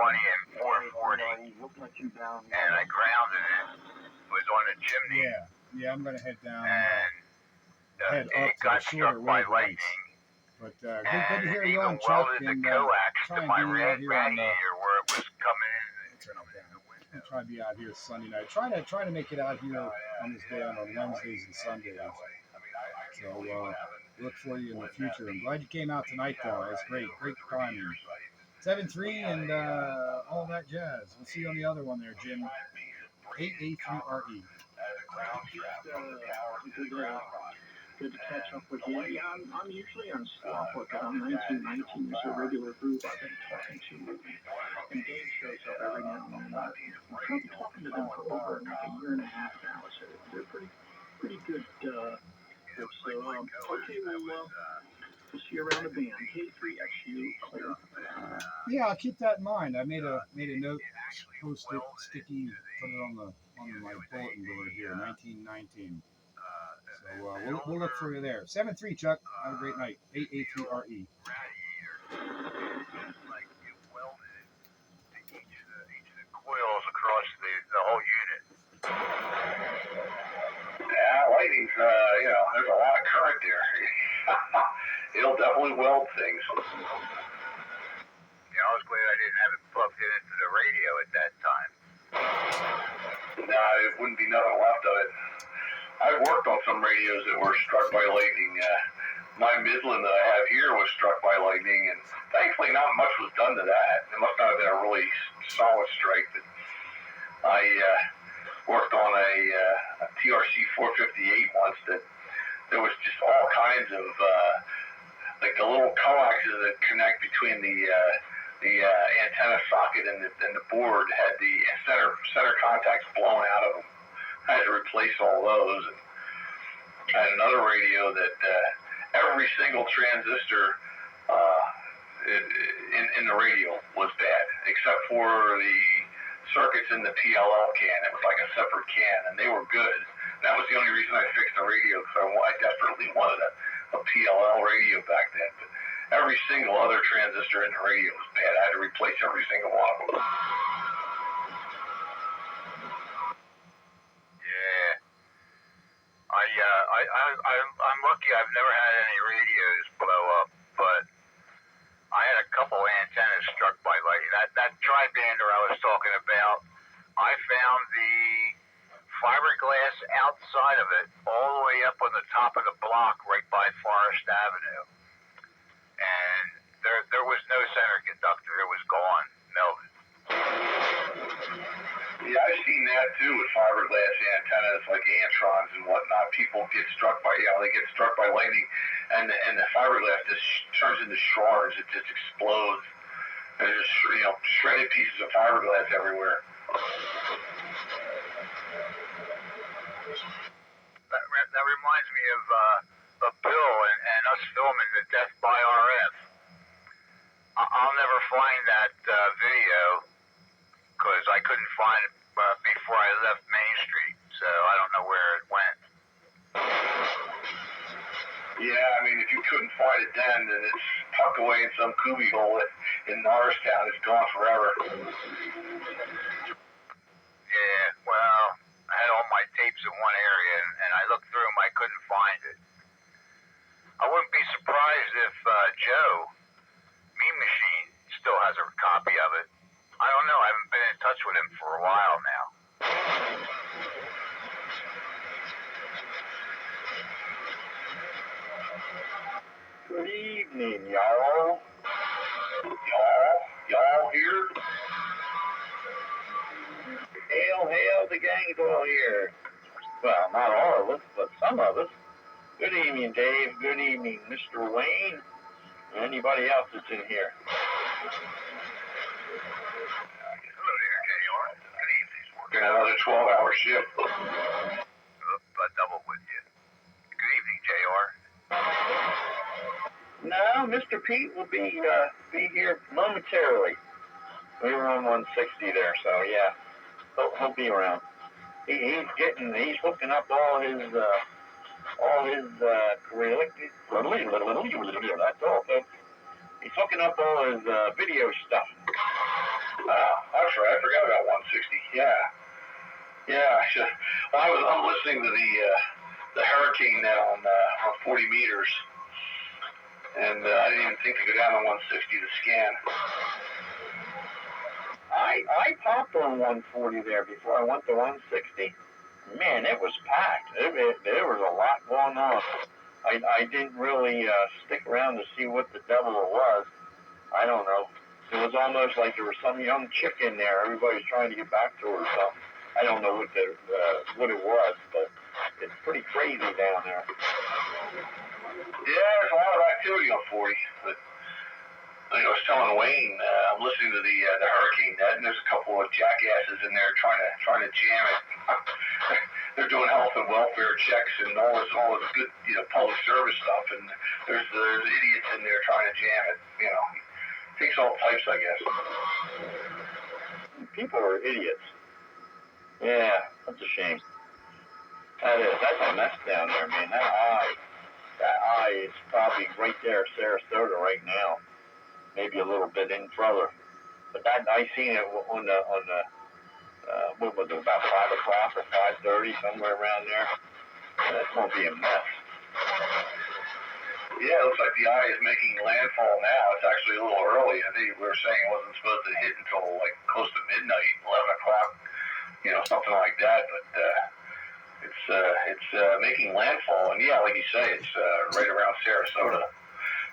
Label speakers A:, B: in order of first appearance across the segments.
A: and 440, and I grounded it. It was on the chimney.
B: Yeah, I'm going to head down,
A: and
B: head up
A: it
B: to
A: got
B: the shorter
A: struck by
B: wavelengths.
A: lightning.
B: But good to hear you on,
A: Even
B: Chuck,
A: welded the
B: and
A: coax
B: try
A: to
B: and
A: my
B: be out here on the...
A: radiator where it was coming in.
B: Turn it down. I'll try to be out here Sunday night. Try to make it out here on this day on Wednesdays and Sundays. So look for you in the future. I'm glad you came out tonight, though. That's great timing. 7-3 and all that jazz. We'll see you on the other one there, Jim. 8A3RE.
C: Good to catch up with you. Yeah, I'm usually on Swap Book, but on 1919 is a regular group I've been talking to. And Dave shows up every now and then. I'm probably talking to them for over like a year and a half now. So they're pretty good. So, okay, we'll see you around the band. K3XU, clear.
B: Yeah, I'll keep that in mind. I made a note, post it, sticky, put it on my bulletin board here. 1919. So we'll look for you there. 7-3, Chuck. Have a great night. 8A3RE.
A: Coils across the whole unit.
D: Yeah, lightning's, there's a lot of current there. It'll definitely weld things.
A: I was glad I didn't have it plugged into the radio at that time.
D: Nah, it wouldn't be nothing left of it. I've worked on some radios that were struck by lightning. My Midland that I have here was struck by lightning, and thankfully not much was done to that. It must not have been a really solid strike. But I worked on a TRC 458 once that there was just all kinds of like the little coaxes that connect between the antenna socket and the board had the center contacts blown out of them. I had to replace all those. And I had another radio that every single transistor in the radio was bad, except for the circuits in the PLL can. It was like a separate can, and they were good. That was the only reason I fixed the radio, because I desperately wanted a PLL radio back then. But every single other transistor in the radio was bad. I had to replace every single one of them.
A: Yeah. I'm lucky I've never had any radios blow up, but I had a couple antennas struck by lightning. That tri-bander I was talking about, I found the fiberglass outside of it all the way up on the top of the block right by Forest Avenue. And there was no center conductor. It was gone, melted.
D: Yeah, I've seen that too with fiberglass antennas like Antrons and whatnot. People get struck by, they get struck by lightning, and the fiberglass just turns into shards. It just explodes. And there's just, shredded pieces of fiberglass everywhere.
A: That reminds me of Bill and us filming the Death by RF. I'll never find that video because I couldn't find it before I left Main Street, so I don't know where it went.
D: Yeah, I mean, if you couldn't find it then it's tucked away in some cubbyhole in Norristown. It's gone forever.
A: Yeah, well, I had all my tapes in one area, and I looked through them. I couldn't find it. I wouldn't be surprised if Joe, Mean Machine, still has a copy of it. I don't know. I haven't been in touch with him for a while now.
D: Good evening, y'all. Y'all here? Hail, the gang's all here. Well, not all of us, but some of us. Good evening, Dave. Good evening, Mr. Wayne. Anybody else that's in here?
A: Hello there, JR. Good evening.
D: Working another 12-hour shift.
A: I double with you. Good evening, JR.
D: No, Mr. Pete will be here momentarily. We were on 160 there, so yeah, he'll be around. He's hooking up all his that's all, folks. He's hooking up all his video stuff. Yeah. Yeah. I'm listening to the hurricane now on 40 meters, and I didn't even think to go down to 160 to scan.
E: I popped on 140 there before I went to 160. Man, it was packed. There was a lot going on. I didn't really stick around to see what the devil it was. I don't know. It was almost like there was some young chick in there. Everybody was trying to get back to her or something. I don't know what it was, but it's pretty crazy down there.
D: Yeah, there's a lot of activity on 40. But I was telling Wayne, I'm listening to the hurricane net, and there's a couple of jackasses in there trying to jam it. They're doing health and welfare checks and all this good public service stuff, and there's idiots in there trying to jam it. Takes all types, I guess.
E: People are idiots. Yeah, that's a shame. That's a mess down there, man. That eye is probably right there, Sarasota right now. Maybe a little bit in further. But I seen it on the what was it, about 5 o'clock or 5:30, somewhere around there. That's gonna be a mess.
D: Yeah, it looks like the eye is making landfall now. It's actually a little early. I think we were saying it wasn't supposed to hit until like close to midnight, 11 o'clock, something like that. But it's making landfall, and yeah, like you say, it's right around Sarasota.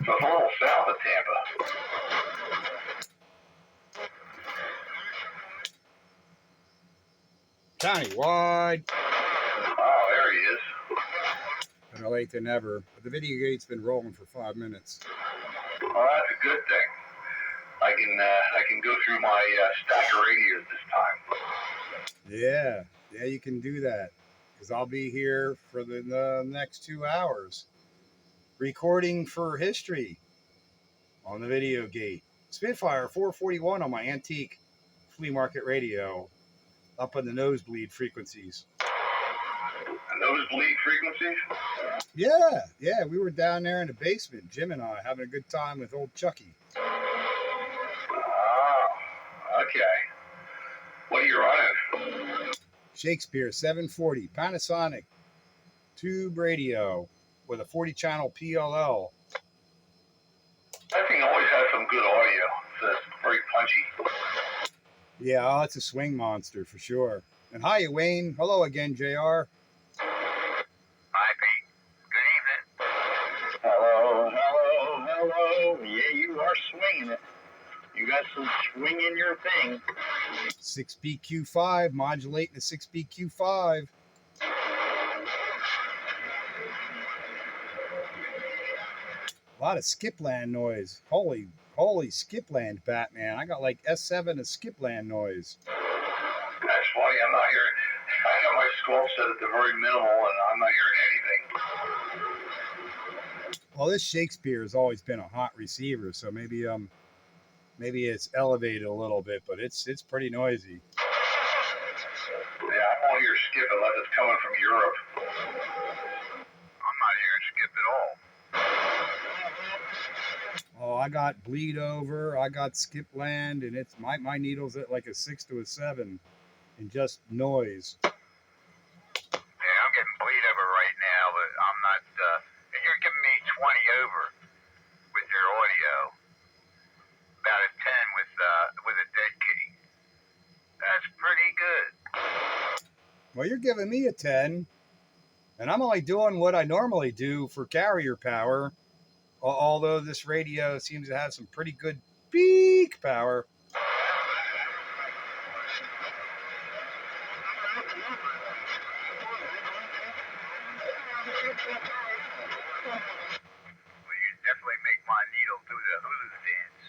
D: So it's a little south of Tampa.
B: Countywide.
D: Oh, there he is.
B: Better late than never. But the video gate's been rolling for 5 minutes.
D: Well, that's a good thing. I can go through my stack of radios this
B: Yeah,
D: time.
B: you can do that. Because I'll be here for the next 2 hours. Recording for history on the video gate. Spitfire 441 on my antique flea market radio. Up on the nosebleed frequencies.
D: Nosebleed frequencies?
B: Yeah, we were down there in the basement, Jim and I, having a good time with old Chucky.
D: Oh, okay. What are you running?
B: Shakespeare 740, Panisonic tube radio with a 40-channel PLL.
D: That thing always has some good audio. It's very punchy.
B: Yeah, it's a swing monster for sure. And hi, Wayne. Hello again, JR.
A: Hi, Pete. Good evening.
E: Hello. Yeah, you are swinging it. You got some swing in your thing.
B: 6BQ5, modulating the 6BQ5. A lot of Skipland noise. Holy Skipland, Batman. I got like S7 of Skipland noise.
D: That's funny. I'm not hearing. I got my scope set at the very minimal, and I'm not hearing anything.
B: Well, this Shakespeare has always been a hot receiver, so maybe it's elevated a little bit, but it's pretty noisy.
D: Yeah, I won't hear skip unless it's coming from Europe.
A: I'm not hearing skip at all.
B: Oh, I got bleed over, I got Skipland, and it's my needle's at like a 6 to a 7 in just noise.
A: Yeah, I'm getting bleed over right now, but I'm not. And you're giving me 20 over with your audio. About a 10 with a dead key. That's pretty good.
B: Well, you're giving me a 10, and I'm only doing what I normally do for carrier power. Although this radio seems to have some pretty good peak power.
A: Well, you definitely make my needle do the hula dance.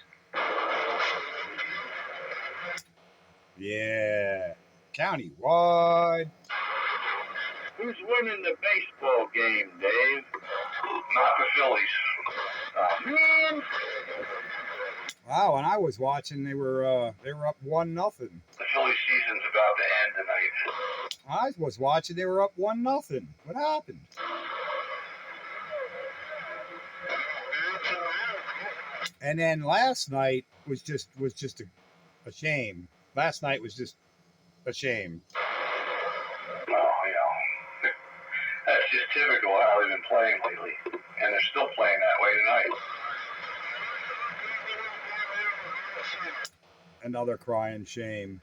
B: Yeah. Countywide.
E: Who's winning the baseball game, Dave?
D: Not the Phillies.
E: Oh, man.
B: Wow, when I was watching, they were up 1-0.
D: The Phillies season's about to end tonight.
B: I was watching, they were up 1-0. What happened? And then last night was just a shame. Last night was just a shame.
D: Well, that's just typical how they've been playing lately, and they're still playing that way tonight.
B: Another crying shame.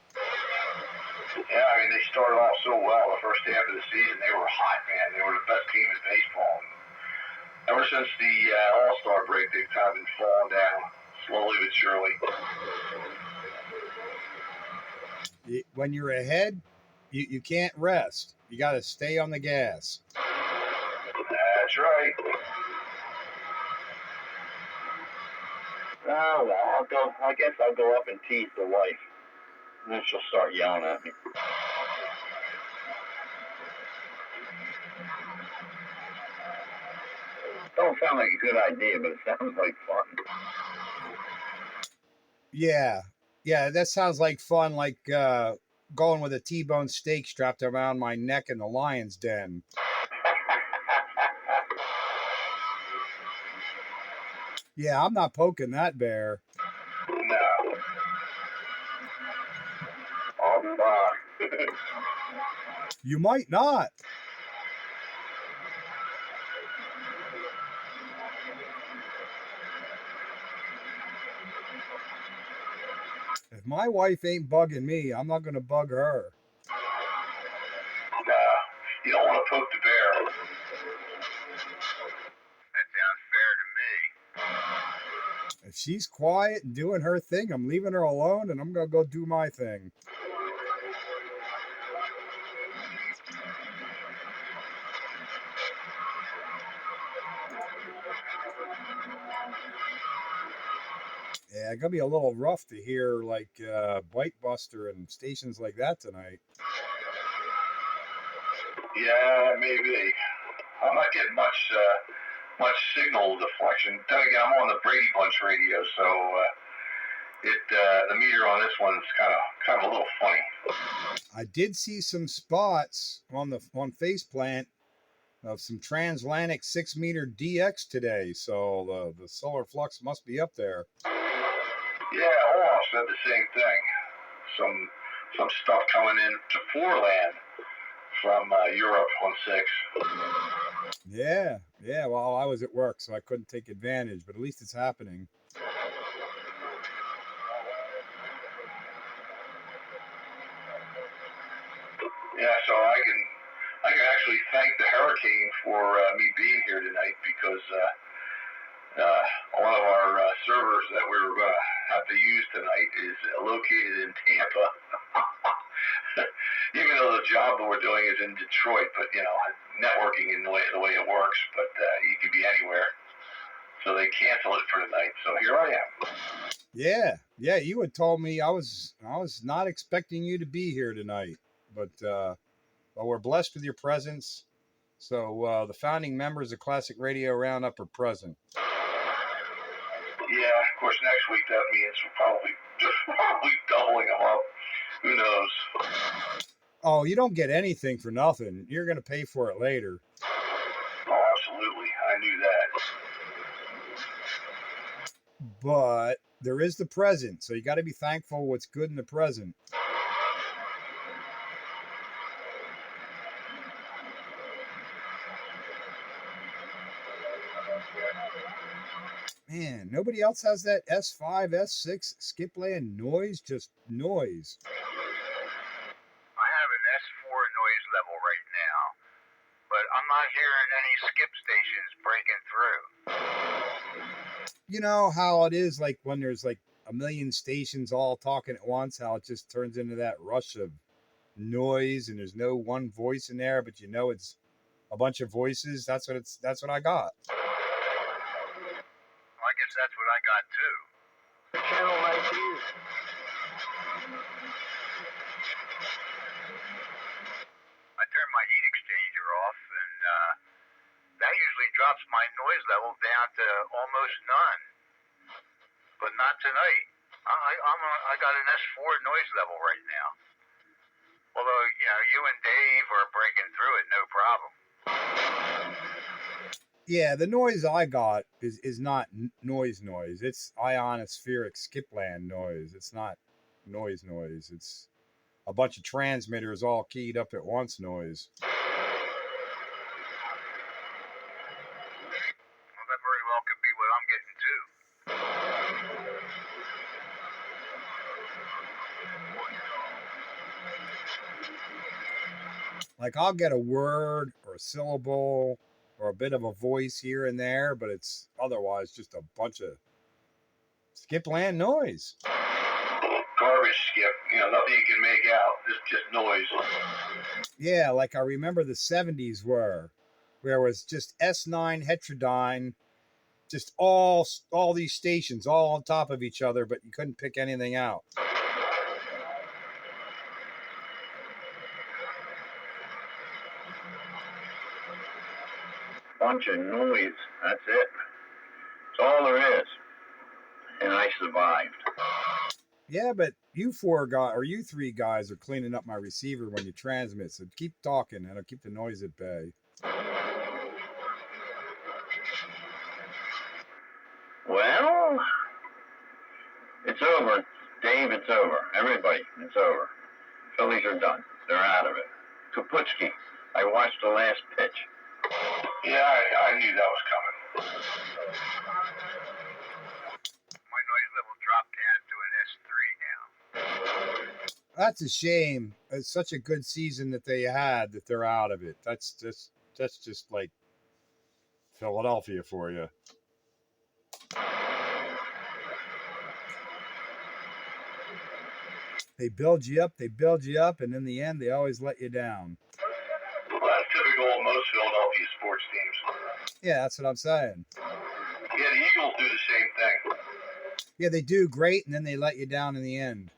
D: Yeah, I mean, they started off so well the first half of the season. They were hot, man. They were the best team in baseball. And ever since the All-Star break, they've kind of been falling down slowly but surely.
B: When you're ahead, you can't rest. You got to stay on the gas.
D: That's right.
E: Oh, well, I guess I'll go up and tease the wife. And then she'll start yelling at me. Don't sound like a good idea, but it sounds like fun.
B: Yeah, that sounds like fun. Like going with a T-bone steak strapped around my neck in the lion's den. Yeah, I'm not poking that bear.
D: No. Oh, fuck.
B: You might not. If my wife ain't bugging me, I'm not going to bug her.
D: You don't want to poke the bear.
A: That sounds fair to me.
B: If she's quiet and doing her thing, I'm leaving her alone and I'm going to go do my thing. Yeah, it's going to be a little rough to hear like Bite Buster and stations like that tonight.
D: Yeah, maybe. I'm not getting much signal deflection. Then again, I'm on the Brady Bunch radio, so the meter on this one's kind of a little funny.
B: I did see some spots on Faceplant of some transatlantic 6-meter DX today, so the solar flux must be up there.
D: Yeah, Olaf said the same thing. Some stuff coming in to Foreland from Europe on 6.
B: Yeah. Well, I was at work, so I couldn't take advantage, but at least it's happening.
D: Yeah, so I can actually thank the hurricane for me being here tonight because one of our servers that we were going to have to use tonight is located in Tampa. Even though the job that we're doing is in Detroit, but networking in the way it works, but you could be anywhere. So they cancel it for tonight. So here I am.
B: Yeah, you had told me I was not expecting you to be here tonight, but we're blessed with your presence. So the founding members of Classic Radio Roundup are present.
D: Yeah, of course, next week that means we're probably doubling them up. Who knows?
B: Oh, you don't get anything for nothing. You're going to pay for it later.
D: Oh, absolutely. I knew that.
B: But there is the present, so you got to be thankful what's good in the present. Man, nobody else has that S5, S6 skipland noise, just noise.
A: I have an S4 noise level right now, but I'm not hearing any skip stations breaking through.
B: You know how it is, like when there's like a million stations all talking at once, how it just turns into that rush of noise and there's no one voice in there, but it's a bunch of voices. That's what I got.
A: Well, I guess that's what I got too.
E: Channel 19.
A: I turn my heat exchanger off, and that usually drops my noise level down to almost none. But not tonight. I got an S4 noise level right now. Although you and Dave are breaking through it, no problem.
B: Yeah, the noise I got is not noise. It's ionospheric skipland noise. It's not noise. It's a bunch of transmitters all keyed up at once noise.
A: Well, that very well could be what I'm getting too.
B: Like I'll get a word or a syllable or a bit of a voice here and there, but it's otherwise just a bunch of skip land noise.
D: Garbage skip, nothing you can make out, just noise.
B: Yeah, like I remember the 70s where it was just S9 heterodyne, just all these stations all on top of each other, but you couldn't pick anything out.
E: Bunch of noise. That's it. That's all there is. And I survived.
B: Yeah, but you three guys are cleaning up my receiver when you transmit, so keep talking and I'll keep the noise at bay.
E: Well, it's over. Dave, it's over. Everybody, it's over. Phillies are done. They're out of it. Kaputski, I watched the last pitch.
D: Yeah, I knew that was coming.
A: My noise level dropped down to an S3 now.
B: That's a shame. It's such a good season that they had that they're out of it. That's just like Philadelphia for you. They build you up, and in the end, they always let you down.
D: Well, that's typical of most Philadelphia sports teams.
B: Yeah, that's what I'm saying.
D: Yeah, the Eagles do the same thing.
B: Yeah, they do great, and then they let you down in the end.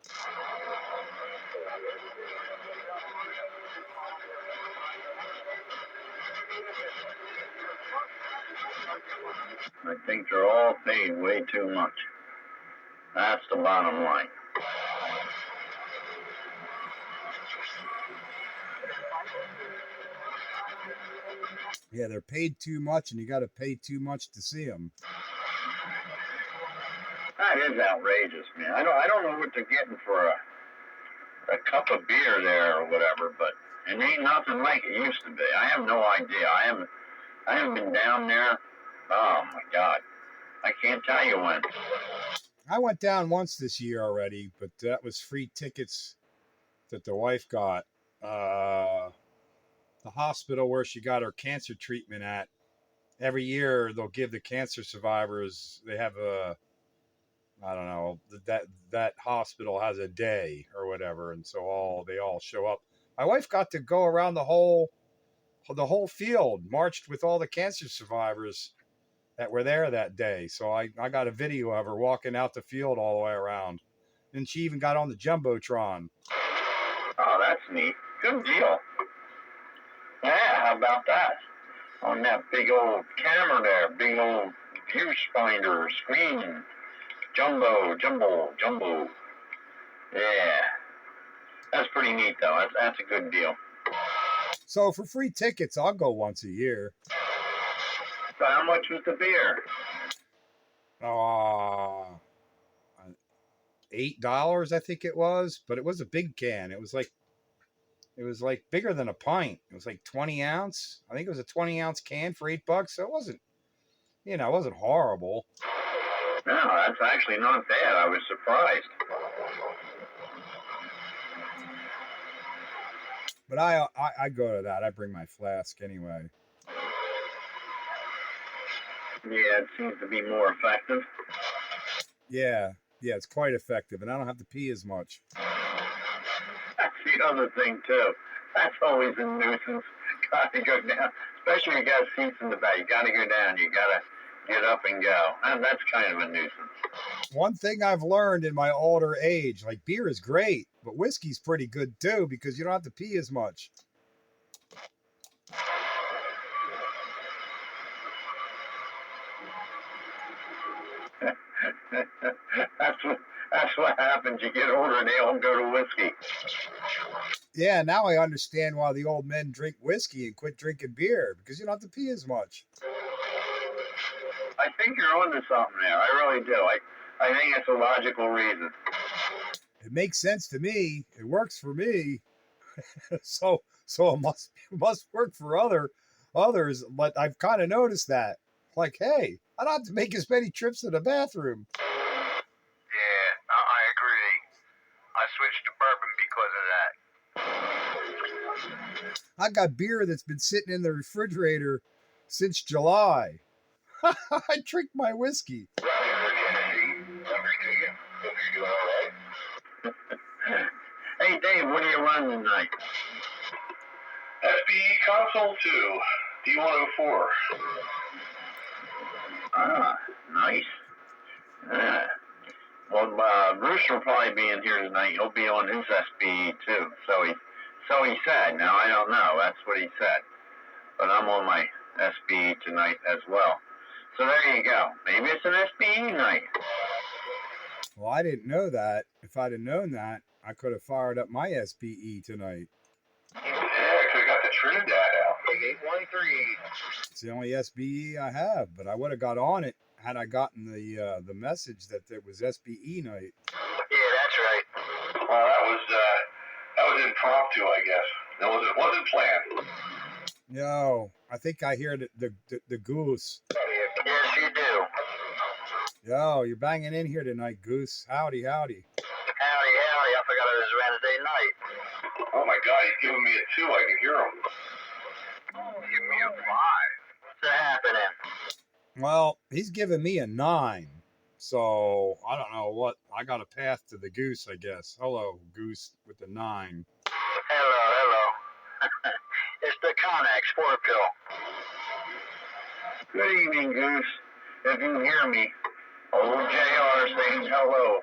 E: I think they're all paid way too much. That's the bottom line.
B: Yeah, they're paid too much, and you got to pay too much to see them.
E: That is outrageous, man. I don't know what they're getting for a cup of beer there or whatever, but it ain't nothing like it used to be. I have no idea. I haven't been down there. Oh my God, I can't tell you when.
B: I went down once this year already, but that was free tickets that the wife got. The hospital where she got her cancer treatment at, every year they'll give the cancer survivors, they have I don't know, that hospital has a day or whatever, and so they all show up. My wife got to go around the whole field, marched with all the cancer survivors that were there that day. So I got a video of her walking out the field all the way around, and she even got on the jumbotron.
E: Oh, that's neat. Good deal. Yeah, how about that? On that big old camera there, big old view finder, screen, jumbo. Yeah, that's pretty neat though. That's a good deal.
B: So for free tickets, I'll go once a year.
E: So how much was the beer?
B: $8, I think it was, but it was a big can. It was like bigger than a pint. It was like 20 ounce. I think it was a 20-ounce can for $8. So it wasn't horrible.
E: No, that's actually not bad. I was surprised.
B: But I go to that. I bring my flask anyway.
E: Yeah, it seems to be more effective.
B: Yeah, it's quite effective, and I don't have to pee as much.
E: That's the other thing too. That's always a nuisance. Gotta go down, especially when you got seats in the back. You gotta go down. You gotta get up and go. And that's kind of a nuisance.
B: One thing I've learned in my older age, like beer is great, but whiskey's pretty good too because you don't have to pee as much.
E: That's what happens. You get older and they all go to whiskey.
B: Yeah, now I understand why the old men drink whiskey and quit drinking beer, because you don't have to pee as much.
E: I think you're onto something there. I really do. I think it's a logical reason.
B: It makes sense to me. It works for me. so it must work for others. But I've kind of noticed that. Like, hey, I don't have to make as many trips to the bathroom.
A: Yeah, I agree. I switched to bourbon because of that.
B: I got beer that's been sitting in the refrigerator since July. I drink my whiskey.
E: Hey, Dave, what are you running tonight?
D: SBE Console 2, D104.
E: Ah, nice. Yeah. Well, Bruce will probably be in here tonight. He'll be on his SBE too. So he said. Now I don't know. That's what he said. But I'm on my SBE tonight as well. So there you go. Maybe it's an SBE night.
B: Well, I didn't know that. If I'd have known that, I could have fired up my SBE tonight.
D: Yeah, could have got the Trinidad out.
A: 813.
B: It's the only SBE I have, but I would have got on it had I gotten the message that there was SBE night.
A: Yeah, that's right.
D: Well, that was impromptu, I guess. It wasn't planned.
B: No, I think I hear the goose.
A: Yes, you do.
B: Yo, you're banging in here tonight, Goose. Howdy, howdy.
A: Howdy, howdy. I forgot it was Wednesday night.
D: Oh my God, he's giving me a 2. I can hear him.
A: Give me a 5. What's happening?
B: Well, he's giving me a 9. So I don't know what. I got a path to the Goose, I guess. Hello, Goose with the 9.
A: Hello. It's the Connex 4-pill.
E: Good evening, Goose. If you hear me, old JR saying hello.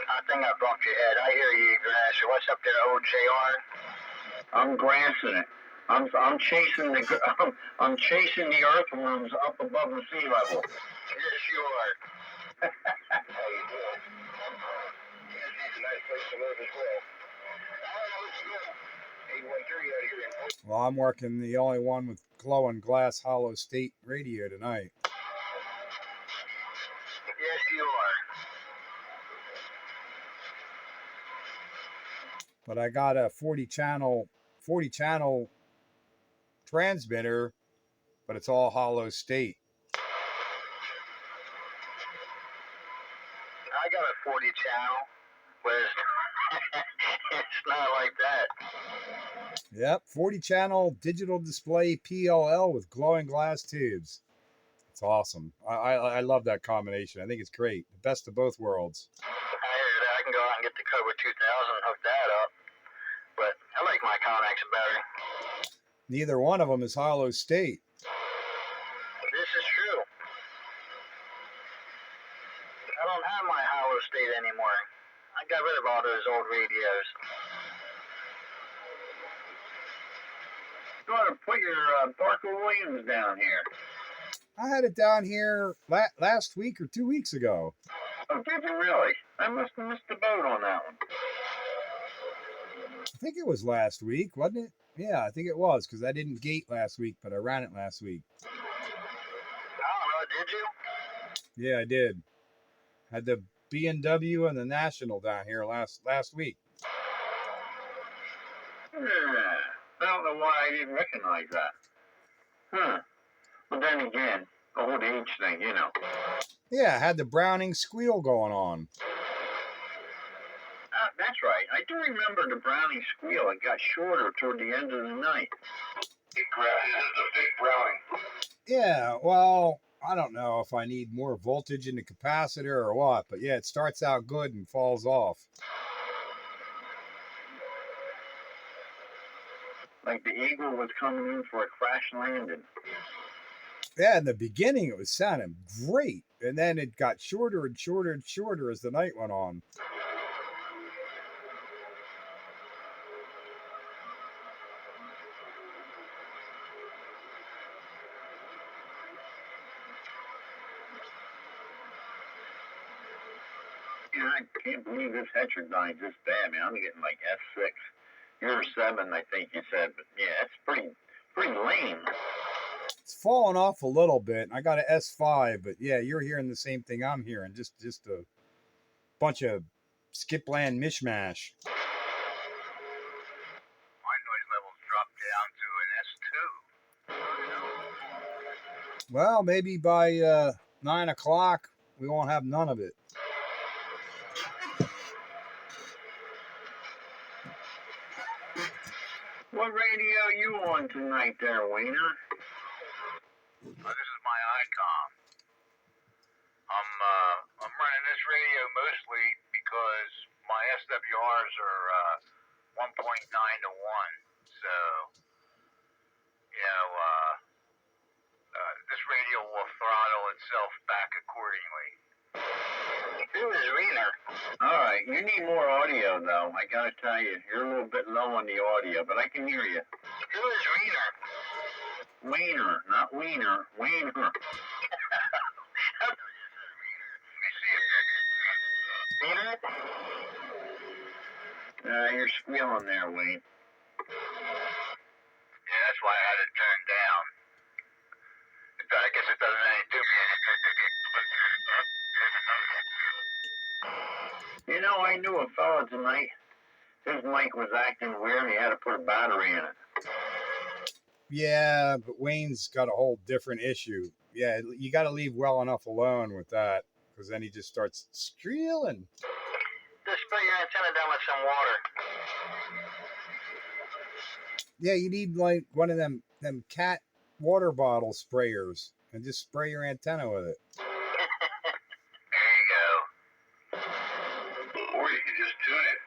A: I think I bumped your head. I hear you, Grasher. What's up there, old JR?
E: I'm grassing it. I'm chasing the earthworms up above the sea level.
A: Yes, you are. How you doing? It's a nice place to live as well.
B: Well, I'm working the only one with glowing glass hollow state radio tonight.
A: Yes, you are.
B: But I got a 40 channel transmitter, but it's all hollow state.
A: I got a 40 channel, but it's not like that.
B: Yep, 40 channel digital display PLL with glowing glass tubes. It's awesome. I love that combination. I think it's great. The best of both worlds.
A: I hear that. I can go out and get the Cobra 2000 and hook that up. But I like my Connex better.
B: Neither one of them is hollow state.
A: This is true. I don't have my hollow state anymore. I got rid of all those old radios.
E: You ought to put your Parker Williams down here.
B: I had it down here last week or 2 weeks ago.
E: Oh, did you really? I must have missed the boat on that one.
B: I think it was last week, wasn't it? Yeah, I think it was, because I didn't gate last week, but I ran it last week.
A: Oh, did you?
B: Yeah, I did. Had the B&W and the National down here last week.
E: Yeah, I don't know why I didn't recognize that. But then again, old age thing, you know.
B: Yeah, I had the Browning squeal going on.
E: That's right. I do remember the Browning squeal. It got shorter toward the end of the night.
D: It's a fake Browning.
B: Yeah, well, I don't know if I need more voltage in the capacitor or what, but yeah, it starts out good and falls off.
E: Like the Eagle was coming in for a crash landing.
B: Yeah, in the beginning it was sounding great, and then it got shorter and shorter and shorter as the night went on.
E: Yeah, I can't believe this heterodyne's this bad, man. I'm getting like S6. You're 7, I think you said, but yeah, it's pretty lame.
B: It's fallen off a little bit. I got an S5, but yeah, you're hearing the same thing I'm hearing. Just a bunch of Skipland mishmash.
A: My noise levels dropped down to an S2.
B: Well, maybe by 9 o'clock, we won't have none of it.
E: What radio you on tonight there, Wiener?
A: This is my ICOM. I'm running this radio mostly because my SWRs are 1.9 to 1. So, this radio will throttle itself back accordingly.
E: Who is Wiener? All right, you need more audio, though. I gotta tell you, you're a little bit low on the audio, but I can hear you.
A: Who is Wiener?
E: Wiener, not Wiener. Wiener.
A: Let me see if
E: Wiener? You're squealing there, Wayne.
A: Yeah, that's why I had it turned down. I guess it doesn't any do me.
E: You know, I knew a fella tonight. His mic was acting weird, and he had to put a battery in it.
B: Yeah, but Wayne's got a whole different issue. Yeah, you got to leave well enough alone with that, because then he just starts squealing.
A: Just spray your antenna down with some water.
B: Yeah, you need like one of them cat water bottle sprayers and just spray your antenna with it.
A: There you go.
D: Or you could just tune it.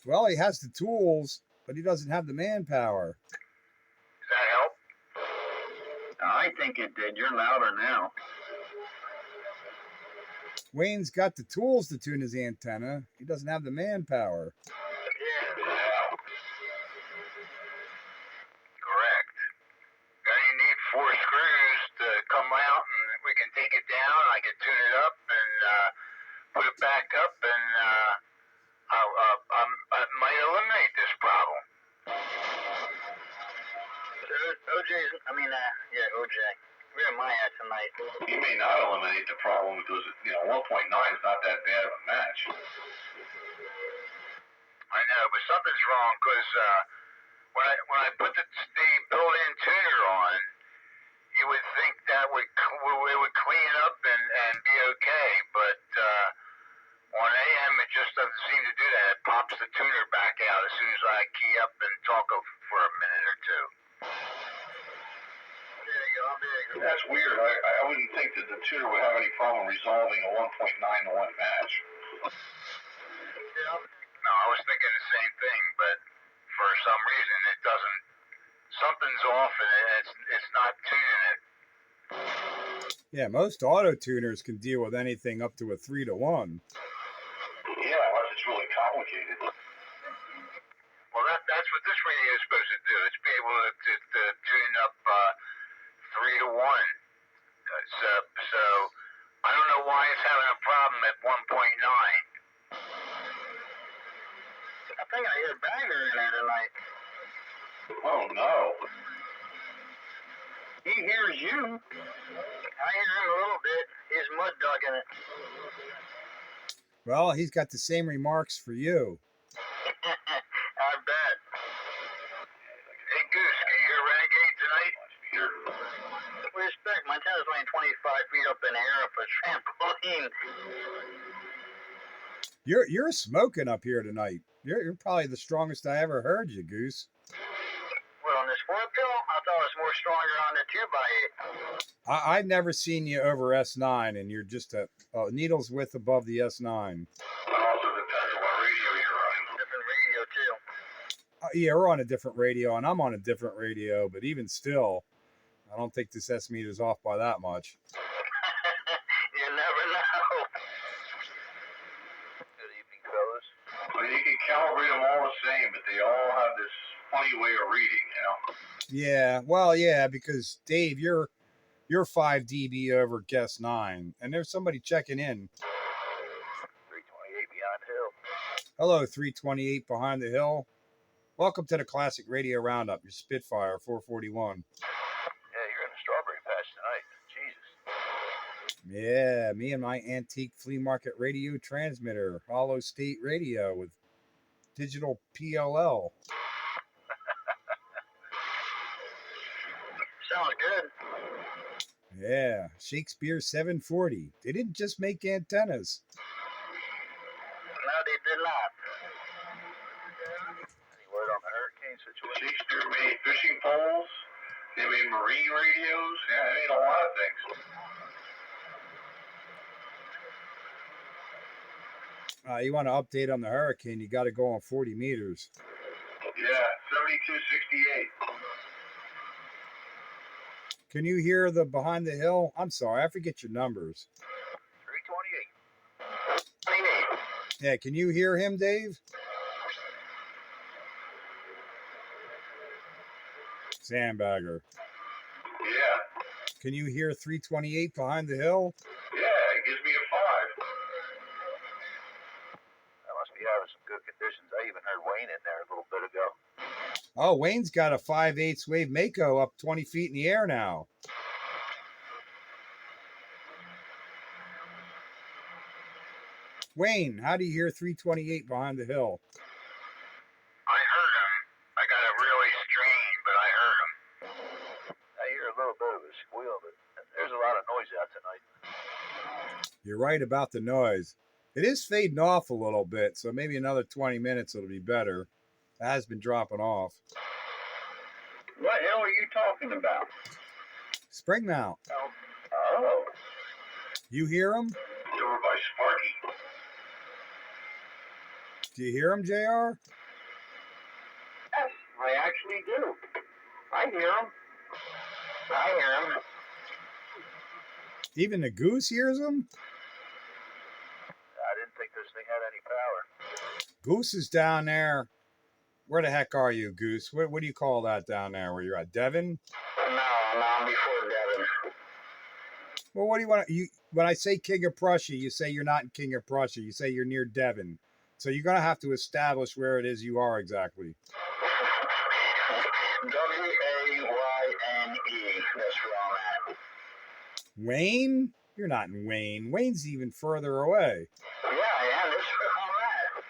B: Well, he has the tools, but he doesn't have the manpower.
A: Does that help?
E: I think it did. You're louder now.
B: Wayne's got the tools to tune his antenna. He doesn't have the manpower.
A: Yeah. Correct. Now you need 4 screws to come out, and we can take it down. I can tune it up and put it back up, and I might eliminate this problem. OJ. We're in my hat tonight.
D: You may not eliminate the problem because 1.9 is not that bad of a match.
A: I know, but something's wrong because when I put the built-in tuner on, you would think that it would clean it up and be okay, but on AM it just doesn't seem to do that. It pops the tuner back out as soon as I key up and talk for a minute or two. There you go.
D: That's weird. I wouldn't think that the tuner would have any problem resolving a 1.9 to 1 match.
A: Yeah. No, I was thinking the same thing, but for some reason it doesn't. Something's off, and it's not tuning it.
B: Yeah, most auto tuners can deal with anything up to a 3 to 1.
D: Yeah, unless it's really complicated.
A: Well, that's what this radio is supposed to do. It's be able to tune up 3 to 1. So I don't know why it's having a problem at 1.9. I think I hear Bagger in there tonight.
D: Oh, no.
E: He hears you.
A: I hear him a little bit. He's mud dogging it.
B: Well, he's got the same remarks for you.
A: I bet. Hey, Goose, can you hear Renegade tonight? What do you expect? My antenna's laying 25 feet up in the air up a trampoline.
B: You're smoking up here tonight. You're probably the strongest I ever heard you, Goose.
A: What, on this 4-pill? I thought it was more stronger on the 2x8.
B: I've never seen you over S9, and you're just a needle's width above the S9.
D: It also depends on what radio you're running.
A: Different radio, too.
B: Yeah, we're on a different radio, and I'm on a different radio, but even still, I don't think this S meter's off by that much.
A: You never know. Good evening, fellas.
D: Well, you can calibrate them all the same, but they all have this funny way of reading,
B: Yeah, well, yeah, because Dave, you're 5 dB over guest 9, and there's somebody checking in.
A: 328 Beyond Hill.
B: Hello, 328 Behind the Hill. Welcome to the Classic Radio Roundup, your Spitfire 441.
A: Yeah, you're in the strawberry patch tonight. Jesus.
B: Yeah, me and my antique flea market radio transmitter, hollow state radio with digital PLL.
E: Sounds good.
B: Yeah, Shakespeare 740. They didn't just make antennas.
E: No, they did not. Any word on the hurricane situation? Shakespeare made fishing poles. They made marine radios. Yeah, they made a lot of things.
B: You want to update on the hurricane, you got to go on 40 meters.
E: Yeah, 7268.
B: Can you hear the behind the hill? I'm sorry, I forget your numbers.
E: 328.
B: Yeah, can you hear him, Dave? Sandbagger.
E: Yeah.
B: Can you hear 328 behind the hill?
E: Yeah, it gives me a 5. That must be having some good conditions. I even heard Wayne in there a little bit ago.
B: Oh, Wayne's got a 5/8 wave Mako up 20 feet in the air now. Wayne, how do you hear 328 behind the hill?
A: I heard him. I got it really strained, but I heard him.
E: I hear a little bit of a squeal, but there's a lot of noise out tonight.
B: You're right about the noise. It is fading off a little bit, so maybe another 20 minutes it'll be better. It has been dropping off.
E: What hell are you talking about?
B: Spring Mount.
E: Oh.
B: You hear him?
E: Over by Sparky.
B: Do you hear him, JR?
E: Yes, I actually do. I hear him. I hear him.
B: Even the goose hears him?
E: I didn't think this thing had any power.
B: Goose is down there. Where the heck are you, Goose? What do you call that down there where you're at? Devon?
E: No, I'm before Devon.
B: Well, what do you want to... When I say King of Prussia, you say you're not in King of Prussia. You say you're near Devon. So you're going to have to establish where it is you are exactly.
E: Wayne. That's where I'm at.
B: Wayne? You're not in Wayne. Wayne's even further away.
E: Yeah, I am. That's where I'm at.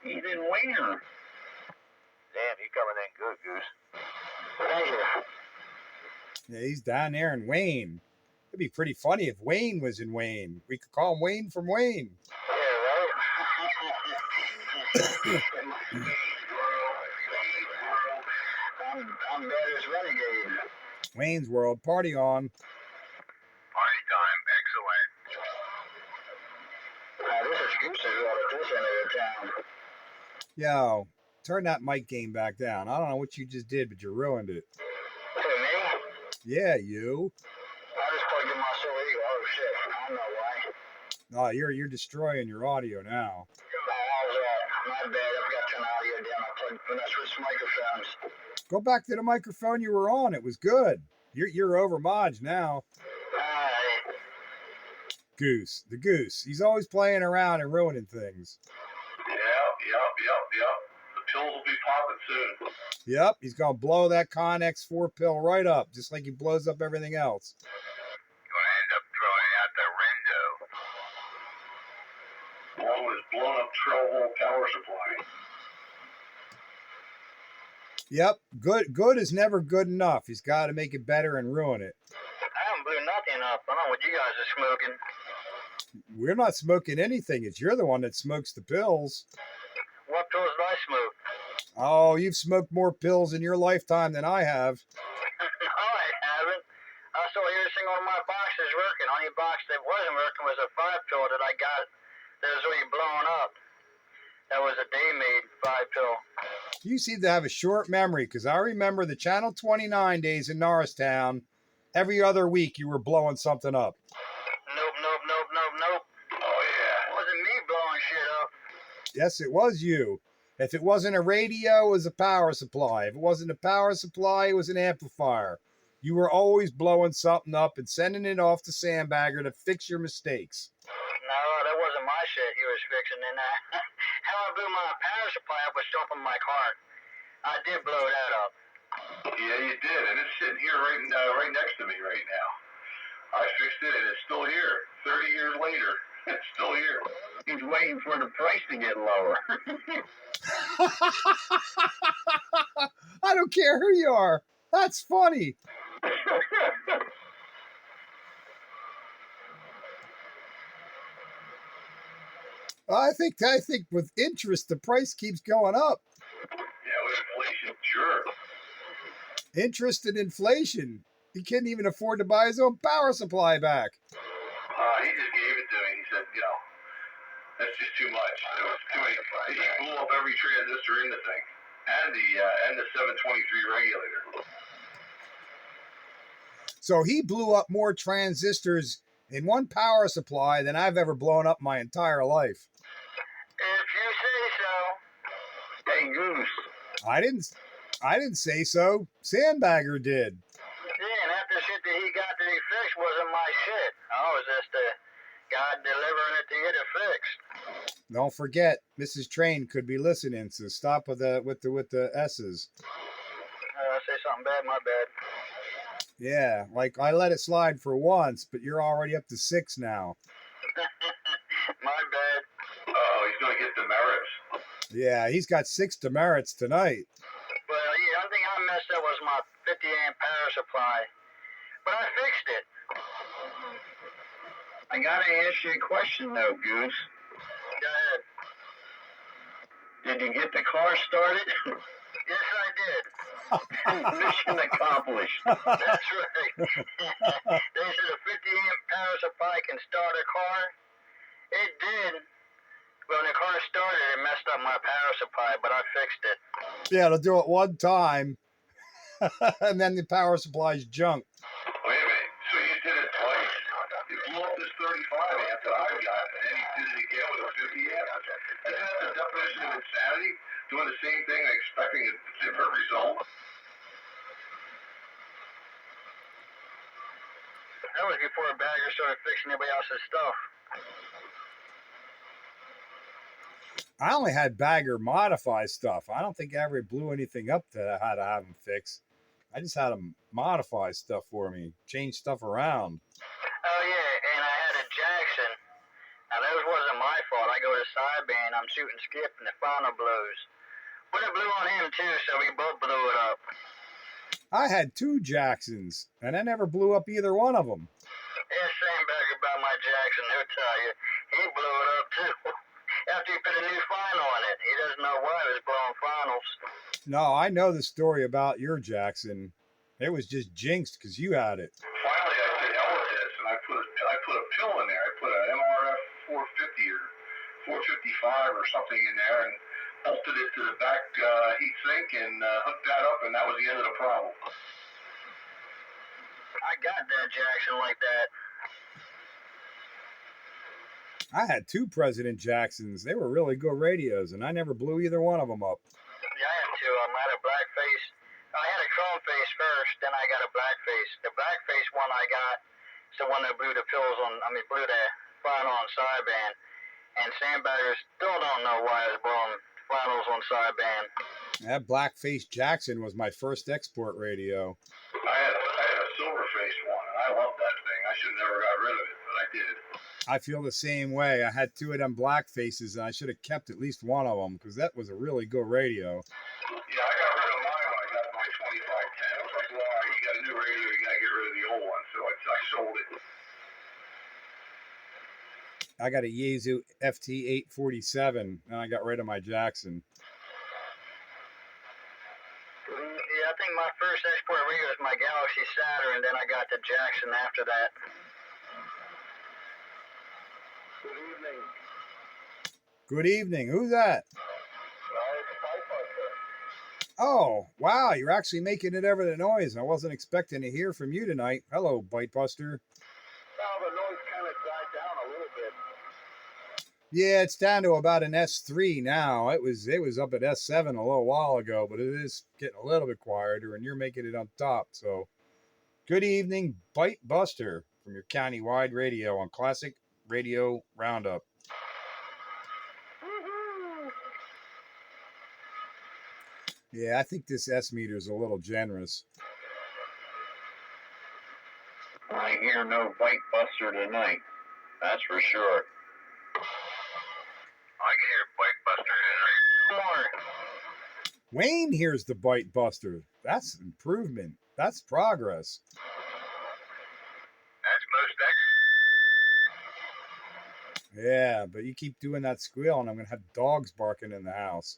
E: He's in Wayne. Damn, you coming in good, Goose. Thank you.
B: Yeah, he's down there in Wayne. It'd be pretty funny if Wayne was in Wayne. We could call him Wayne from Wayne.
E: Yeah, right? I'm bad as renegade.
B: Wayne's World, party on.
A: Party time. Excellent.
E: This is Goose at this end of the town.
B: Yo, turn that mic game back down. I don't know what you just did, but you ruined it.
E: Who, me?
B: Yeah, you.
E: I just plugged in my solar ego. Oh shit, I don't know why.
B: Oh, you're destroying your audio now.
E: How's that? My bad, I've got to turn audio down. I plugged when I switched microphones.
B: Go back to the microphone you were on. It was good. You're over Modge now.
E: Alright.
B: Goose, the goose. He's always playing around and ruining things.
E: Yep. The pills will be popping soon.
B: Yep, he's gonna blow that Connex 4 pill right up, just like he blows up everything else.
A: You're going to end up throwing out the window.
E: Along with his blown up 12-volt power supply.
B: Yep, good is never good enough. He's got to make it better and ruin it.
E: I haven't blew nothing up. I don't know what you guys are smoking.
B: We're not smoking anything. It's you're the one that smokes the pills.
E: What pills did I smoke?
B: Oh, you've smoked more pills in your lifetime than I have.
E: No, I haven't. I saw every single one of my boxes working. Only box that wasn't working was a 5-pill that I got that was already blown up. That was a day-made 5-pill.
B: You seem to have a short memory, because I remember the Channel 29 days in Norristown. Every other week you were blowing something up.
E: Nope. Oh, yeah. It wasn't me blowing shit up.
B: Yes, it was you. If it wasn't a radio, it was a power supply. If it wasn't a power supply, it was an amplifier. You were always blowing something up and sending it off to Sandbagger to fix your mistakes.
E: No, that wasn't my shit he was fixing. And how I blew my power supply up was jumping my car. I did blow that up. Yeah, you did, and it's sitting here right next to me right now.
D: I fixed it, and it's still here. 30 years later, it's still here.
E: He's waiting for the price to get lower.
B: I don't care who you are. That's funny. I think with interest, the price keeps going up.
D: Yeah, with inflation, sure.
B: Interest and inflation. He couldn't even afford to buy his own power supply back.
D: He just gave it to me. He said, that's just too much. It was too many. He blew up every transistor in the thing, and the 723 regulator.
B: So he blew up more transistors in one power supply than I've ever blown up my entire life.
E: If you say so. Hey, Goose.
B: I didn't say so. Sandbagger did.
E: Yeah, and half the shit that he got that he fixed wasn't my shit. I was just a guy delivering it to get it fixed.
B: Don't forget, Mrs. Train could be listening, so stop with the S's.
E: I say something bad, my bad.
B: Yeah, like I let it slide for once, but you're already up to 6 now.
E: My bad.
D: Oh, he's gonna get demerits.
B: Yeah, he's got 6 demerits tonight.
E: Well, yeah, one thing I messed up was my 50 amp power supply, but I fixed it. I gotta ask you a question though, Goose. Go ahead. Did you get the car started? Yes, I did. Mission accomplished. That's right. They said a 50 amp power supply can start a car. It did. When the car started, it messed up my power supply, but I fixed it.
B: Yeah, it'll do it one time, and then the power supply's junk.
D: Wait a minute. So you did it twice? You blew up this 35 amp that I've got, and then you did it again with a 50 amp? Isn't that the definition of insanity? Doing the same thing and expecting a different result?
E: That was before Bagger started fixing everybody else's stuff.
B: I only had Bagger modify stuff. I don't think I ever blew anything up that I had to have him fix. I just had him modify stuff for me, change stuff around.
E: Oh, yeah, and I had a Jackson. Now, those wasn't my fault. I go to sideband, I'm shooting skip, and the final blows. But it blew on him, too, so we both blew it up.
B: I had 2 Jacksons, and I never blew up either one of them.
E: Yeah, Sandbagger about my Jackson, he'll tell you. He blew it up, too. After he put a new final on it. He doesn't know why he was blowing finals.
B: No, I know the story about your Jackson. It was just jinxed because you had it.
D: Finally, I said, hell with this, and I put a pill in there. I put an MRF 450 or 455 or something in there, and bolted it to the back heat sink and hooked that up, and that was the end of the problem.
E: I got that Jackson like that.
B: I had 2 President Jacksons. They were really good radios, and I never blew either one of them up.
E: Yeah, I had 2 of them. I had a black face. I had a chrome face first, then I got a black face. The black face one I got is the one that blew the blew the final on sideband. And Sandbaggers still don't know why I was blowing finals on sideband.
B: That black face Jackson was my first export radio.
D: I had a silver face one, and I loved that thing. I should have never got rid of it, but I did.
B: I feel the same way. I had 2 of them black faces, and I should have kept at least one of them because that was a really good radio.
D: Yeah, I got rid of mine when I got my 2510. It was like, well, you got a new radio, you got to get rid of the old one. So I sold it.
B: I got a Yaesu FT847, and I got rid of my Jackson.
E: Yeah, I think my first export radio was my Galaxy Saturn, then I got the Jackson after that. Good evening.
B: Good evening. Who's that? Oh, wow. You're actually making it over the noise. I wasn't expecting to hear from you tonight. Hello, Bitebuster.
E: Well, the noise kind of died down a little bit.
B: Yeah, it's down to about an S3 now. It was up at S7 a little while ago, but it is getting a little bit quieter, and you're making it on top. So, good evening, Bitebuster, from your county-wide radio on Classic Radio Roundup. Yeah, I think this S meter is a little generous.
E: My hear no bite buster tonight. That's for sure.
A: I can hear Bite Buster tonight.
E: More.
B: Wayne hears the bite buster. That's improvement. That's progress.
A: That's most excellent.
B: Yeah, but you keep doing that squeal, and I'm gonna have dogs barking in the house.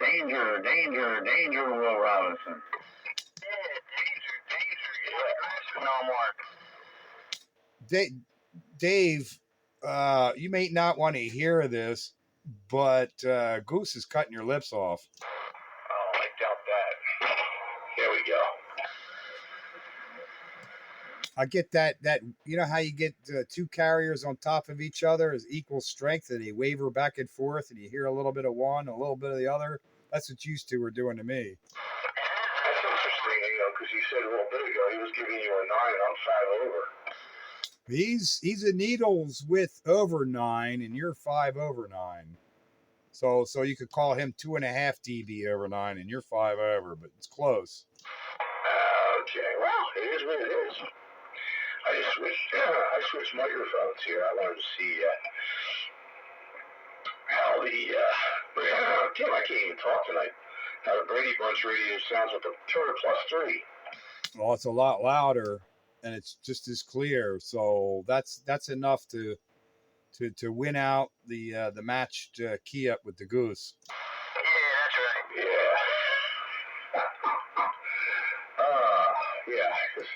A: There you go.
E: Danger, danger, danger, Will Robinson.
A: Yeah, danger. You don't aggressive no more.
B: Dave, you may not want to hear this, but Goose is cutting your lips off.
D: Oh, I doubt that. Here we go.
B: I get that you know how you get two carriers on top of each other is equal strength, and they waver back and forth, and you hear a little bit of one, a little bit of the other. That's what you two were doing to me.
D: That's interesting, because you said a little bit ago he was giving you a 9 and I'm 5 over.
B: He's a needles with over 9, and you're 5 over 9. So you could call him 2.5 dB over 9, and you're 5 over, but it's close.
D: Okay, well, it is what it is. I switched microphones here. I wanted to see how damn, I can't even talk tonight. How the Brady Bunch radio sounds with the Turner +3.
B: Well, it's a lot louder, and it's just as clear. So that's enough to win out the matched key up with the Goose.
A: Yeah, that's right.
D: Yeah. Cause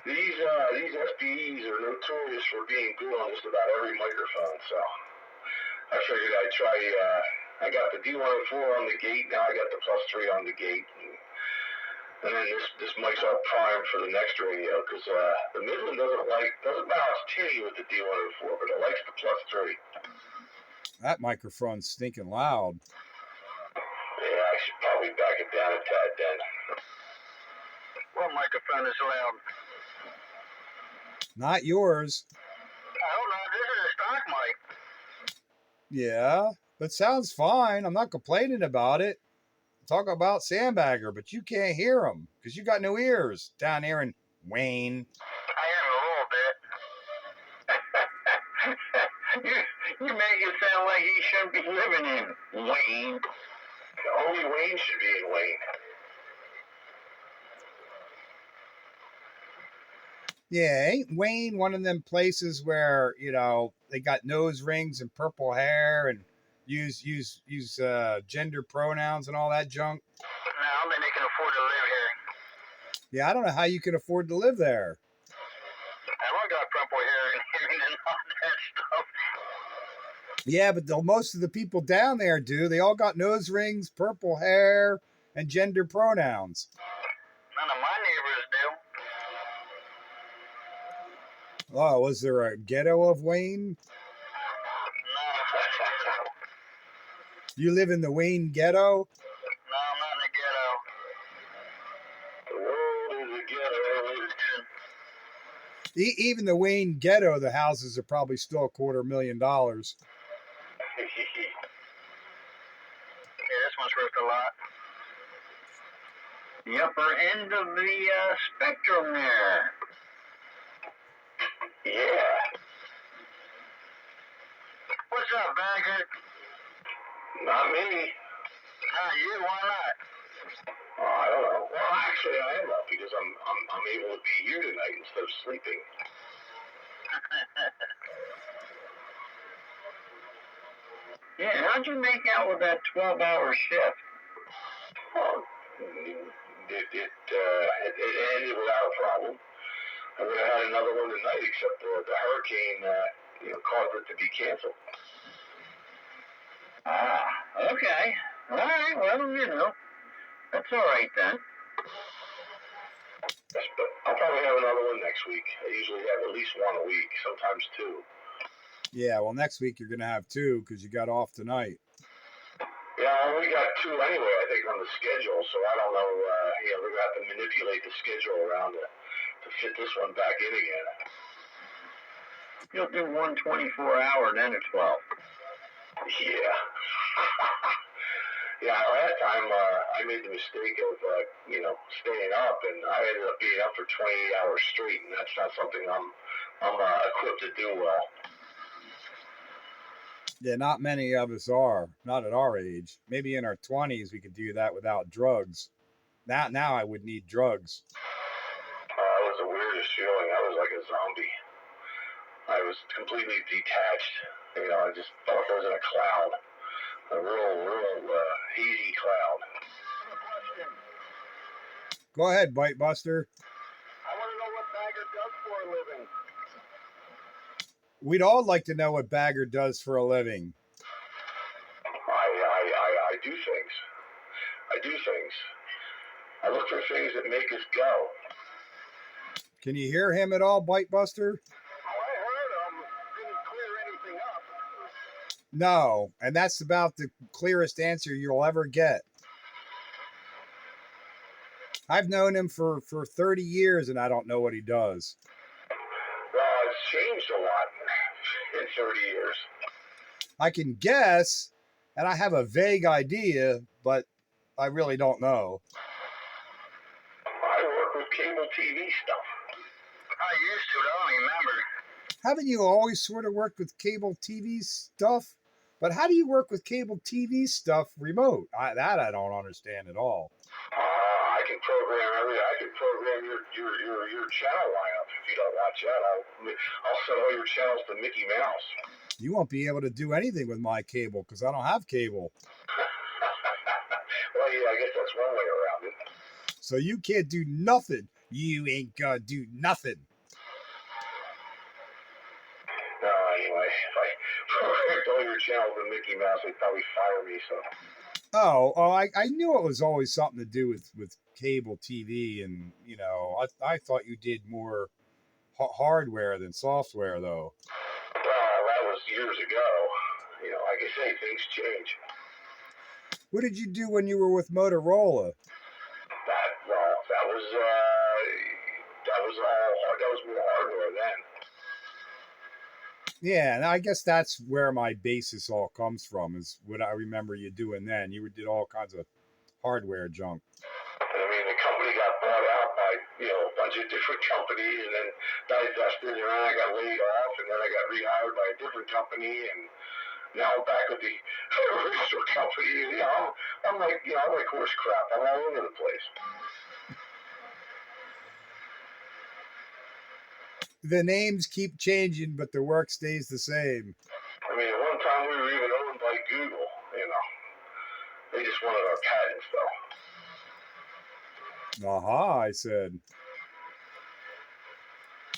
D: these SPEs are notorious for being good on just about every microphone. So I figured I'd try. I got the D104 on the gate. Now I got the +3 on the gate. And then this mic's all primed for the next radio because the Midland doesn't balance tinny with the D104, but it likes the +3.
B: That microphone's stinking loud.
D: Yeah, I should probably back it down a tad then.
A: What microphone is loud?
B: Not yours.
A: I don't know. This is a stock mic.
B: Yeah, but sounds fine. I'm not complaining about it. Talk about Sandbagger, but you can't hear him because you got no ears down there in Wayne.
A: I am a little bit.
E: You make it sound like he shouldn't be living in Wayne.
D: Only Wayne should be in Wayne.
B: Yeah, ain't Wayne one of them places where they got nose rings and purple hair and use gender pronouns and all that junk?
A: No, then they can afford to live here.
B: Yeah, I don't know how you can afford to live there.
A: I got purple hair and all that stuff.
B: Yeah, but most of the people down there do. They all got nose rings, purple hair, and gender pronouns.
A: None of my neighbors do.
B: Oh, was there a ghetto of Wayne?
A: No, I'm not in the ghetto.
B: You live in the Wayne ghetto?
A: No, I'm not in the ghetto.
D: The world is a ghetto.
B: Even the Wayne ghetto, the houses are probably still $250,000.
A: Yeah, this one's worth a lot.
E: The upper end of the spectrum there.
D: Yeah.
A: What's up, Bagger?
D: Not me.
A: Not you, why not?
D: Oh, I don't know. Well, actually, I am up because I'm able to be here tonight instead of sleeping.
E: Yeah, how'd you make out with that 12-hour shift?
D: Well, it ended without a problem. I would have had another one tonight, except the hurricane caused it to be canceled.
E: Ah, okay. All right, well, that's all right then.
D: Yes, but I'll probably have another one next week. I usually have at least one a week, sometimes two.
B: Yeah, well, next week you're going to have 2 because you got off tonight.
D: Yeah, I only got 2 anyway, I think, on the schedule, so I don't know. We're going to have to manipulate the schedule around to fit this one back in again.
E: You'll do one 24-hour, then a 12.
D: Yeah. Yeah, last time I made the mistake of staying up, and I ended up being up for 28 hours straight, and that's not something I'm equipped to do well.
B: Yeah, not many of us are. Not at our age. Maybe in our 20s we could do that without drugs. Now I would need drugs.
D: It was the weirdest feeling. I was like a zombie. I was completely detached. I just felt like I was in a cloud, a real hazy cloud.
B: Go ahead, Bite Buster.
D: I want to know what Bagger does for a living.
B: We'd all like to know what Bagger does for a living.
D: I do things. I do things. I look for things that make us go.
B: Can you hear him at all, Bite Buster?
D: Oh, I heard him. Didn't clear anything up.
B: No, and that's about the clearest answer you'll ever get. I've known him for 30 years and I don't know what he does.
D: Well, it's changed a lot in 30 years.
B: I can guess, and I have a vague idea, but I really don't know.
D: I work with cable TV stuff. I used to, I don't remember.
B: Haven't you always sort of worked with cable TV stuff? But how do you work with cable TV stuff remote? That I don't understand at all.
D: I can program everything. I can program your channel lineup. If you don't watch that, I'll set all your channels to Mickey Mouse.
B: You won't be able to do anything with my cable because I don't have cable.
D: Well, yeah, I guess that's one way around it.
B: So you can't do nothing. You ain't gonna do nothing.
D: Anyway, if I programmed all your channels to Mickey Mouse, they'd probably fire me. So.
B: I knew it was always something to do with cable TV, and I thought you did more hardware than software, though.
D: Well, that was years ago. Like I say, things change.
B: What did you do when you were with Motorola?
D: That was more hardware then.
B: Yeah, and I guess that's where my basis all comes from, is what I remember you doing then. You did all kinds of hardware junk.
D: I mean, the company got bought out by, a bunch of different companies, and then divested, and then I got laid off, and then I got rehired by a different company, and now I'm back with the original company. I'm like horse crap. I'm all over the place.
B: The names keep changing, but the work stays the same.
D: I mean, at one time we were even owned by Google, They just wanted our patents, though.
B: Aha, I said.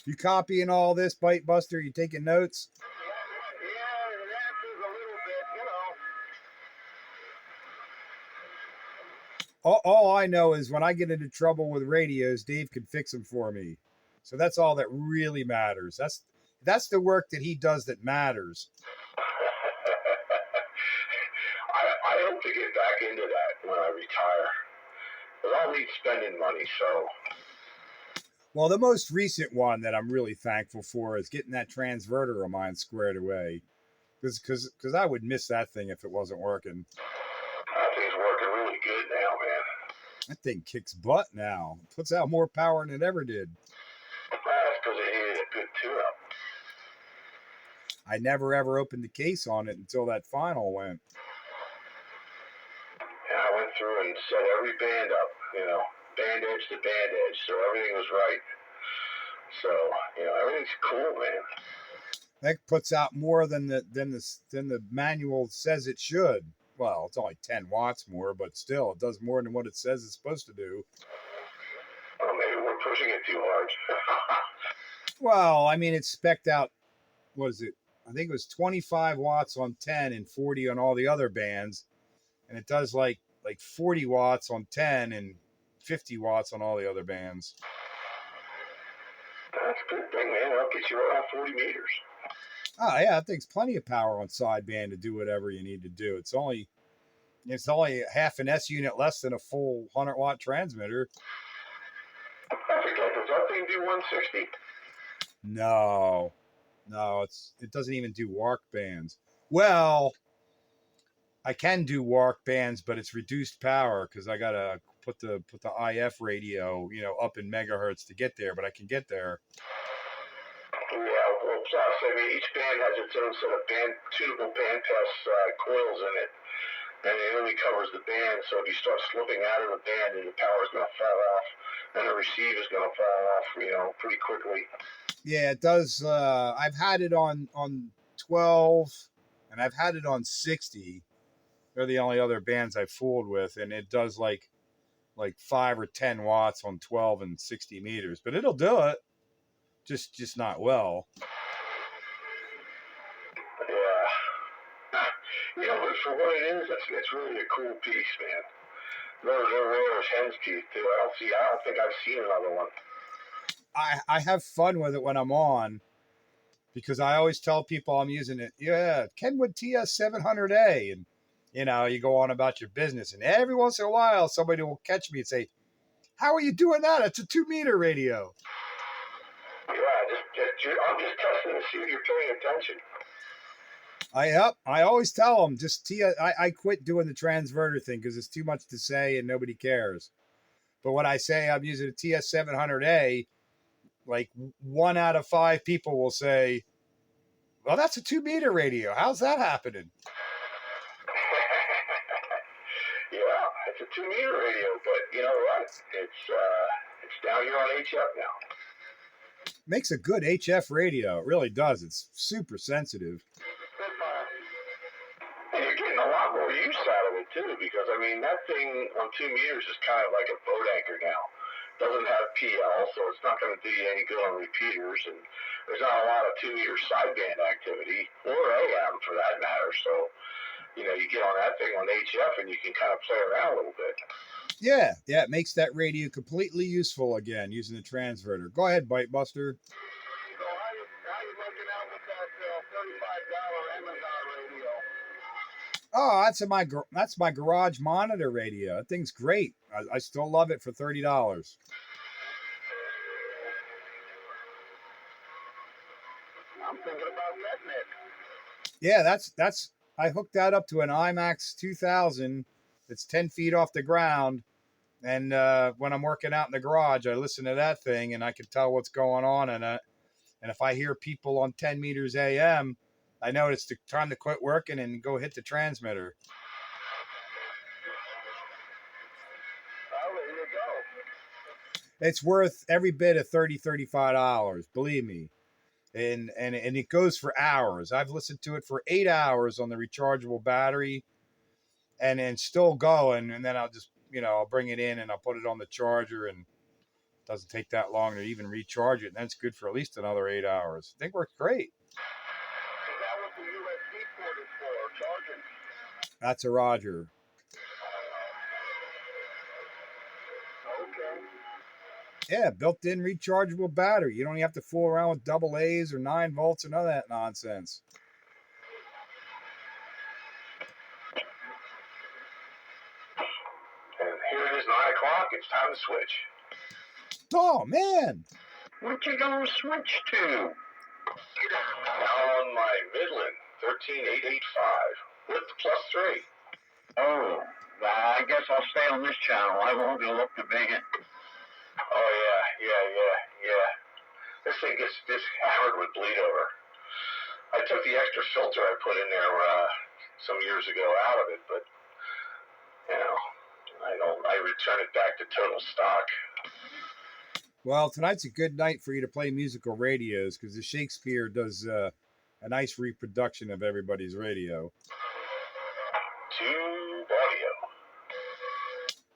B: You copying all this, Bite Buster? You taking notes?
D: Yeah, it answers a little bit,
B: All I know is when I get into trouble with radios, Dave can fix them for me. So that's all that really matters. That's the work that he does that matters.
D: I hope to get back into that when I retire. But I'll need spending money, so.
B: Well, the most recent one that I'm really thankful for is getting that transverter of mine squared away. Because I would miss that thing if it wasn't working.
D: That thing's working really good now, man.
B: That thing kicks butt now. It puts out more power than it ever did.
D: That's because it needed a good tune-up.
B: I never ever opened the case on it until that final went.
D: Yeah, I went through and set every band up, band edge to band edge, so everything was right. So, everything's cool, man.
B: That puts out more than the manual says it should. Well, it's only 10 watts more, but still, it does more than what it says it's supposed to do.
D: Well, maybe we're pushing it too hard.
B: Well, I mean, it's spec'd out, what is it? I think it was 25 watts on 10 and 40 on all the other bands. And it does like 40 watts on 10 and 50 watts on all the other bands.
D: That's a good thing, man. That'll get you around 40 meters.
B: Oh, yeah, that thing's plenty of power on sideband to do whatever you need to do. It's only half an S unit less than a full 100-watt transmitter.
D: I forget, does that thing do 160?
B: No, it doesn't even do WARC bands. Well, I can do walk bands, but it's reduced power because I gotta put the IF radio, up in megahertz to get there. But I can get there.
D: Yeah, well, plus, I mean, each band has its own set of tunable bandpass coils in it, and it only covers the band. So if you start slipping out of the band, then the power's going to fall off, and the receiver's going to fall off, pretty quickly.
B: Yeah, it does. I've had it on 12, and I've had it on 60. They're the only other bands I've fooled with, and it does like 5 or 10 watts on 12 and 60 meters, but it'll do it. Just not well.
D: Yeah. But for what it is, it's really a cool piece, man. They're rare as hen's teeth too. I don't think I've seen another one.
B: I have fun with it when I'm on, because I always tell people I'm using it. Yeah, Kenwood TS700A, and you go on about your business, and every once in a while somebody will catch me and say, "How are you doing that? It's a 2-meter radio."
D: Yeah, I'm just testing to see if you're paying attention.
B: I always tell them I quit doing the transverter thing because it's too much to say and nobody cares. But when I say I'm using a TS700A, like 1 out of 5 people will say, "Well, that's a 2-meter radio. How's that happening?"
D: Yeah, it's a 2-meter radio, but you know what? It's down here on HF now.
B: Makes a good HF radio. It really does. It's super sensitive.
D: And you're getting a lot more use out of it too, because I mean that thing on 2 meters is kind of like a boat anchor now. Doesn't have PL, so it's not going to do you any good on repeaters, and there's not a lot of 2-meter sideband activity, or AM for that matter. So, you get on that thing on HF and you can kind of play around a little bit.
B: Yeah, it makes that radio completely useful again using the transverter. Go ahead, Bite Buster.
D: So how you looking out with that $35 Amazon radio?
B: Oh, that's my garage monitor radio. That thing's great. I still love it for $30.
D: I'm thinking about getting it.
B: Yeah, that's I hooked that up to an IMAX 2000. It's 10 feet off the ground, and when I'm working out in the garage, I listen to that thing, and I can tell what's going on in it. And if I hear people on 10 meters AM, I know it's time to quit working and go hit the transmitter.
D: Oh, there you go.
B: It's worth every bit of $35, believe me. And it goes for hours. I've listened to it for 8 hours on the rechargeable battery, and still going. And then I'll just, I'll bring it in and I'll put it on the charger, and it doesn't take that long to even recharge it. And that's good for at least another 8 hours. I think it works great.
D: Is that what the USB port is for, charging?
B: That's a Roger.
D: Okay.
B: Yeah, built-in rechargeable battery. You don't have to fool around with double A's or 9 volts or none of that nonsense.
D: And here it is, 9 o'clock. It's time to switch.
B: Oh, man.
E: What you gonna switch to?
D: Now on my Midland 13885 with the +3.
E: Oh, I guess I'll stay on this channel. I won't go up to Vegas.
D: Oh, yeah. This thing gets just hammered with bleed over. I took the extra filter I put in there some years ago out of it, but, I return it back to total stock.
B: Well, tonight's a good night for you to play musical radios because the Shakespeare does a nice reproduction of everybody's radio.
D: Tube audio.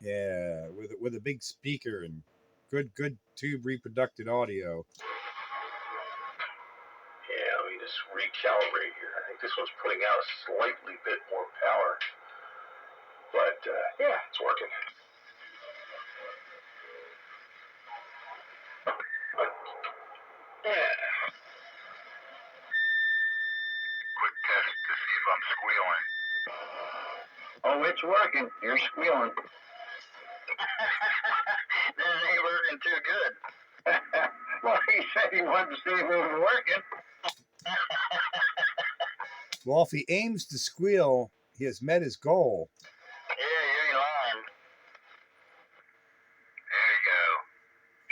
B: Yeah, with a big speaker and good tube reproduced audio.
D: Yeah, let me just recalibrate here. I think this one's putting out a slightly bit more power. But, yeah, it's working. Yeah. Quick test to see if I'm squealing.
E: Oh, it's working. You're squealing.
D: This ain't working too good.
E: Well, he said he wanted to see if it was working.
B: Well, if he aims to squeal, He has met his goal.
E: Yeah, you ain't lying.
A: There you go.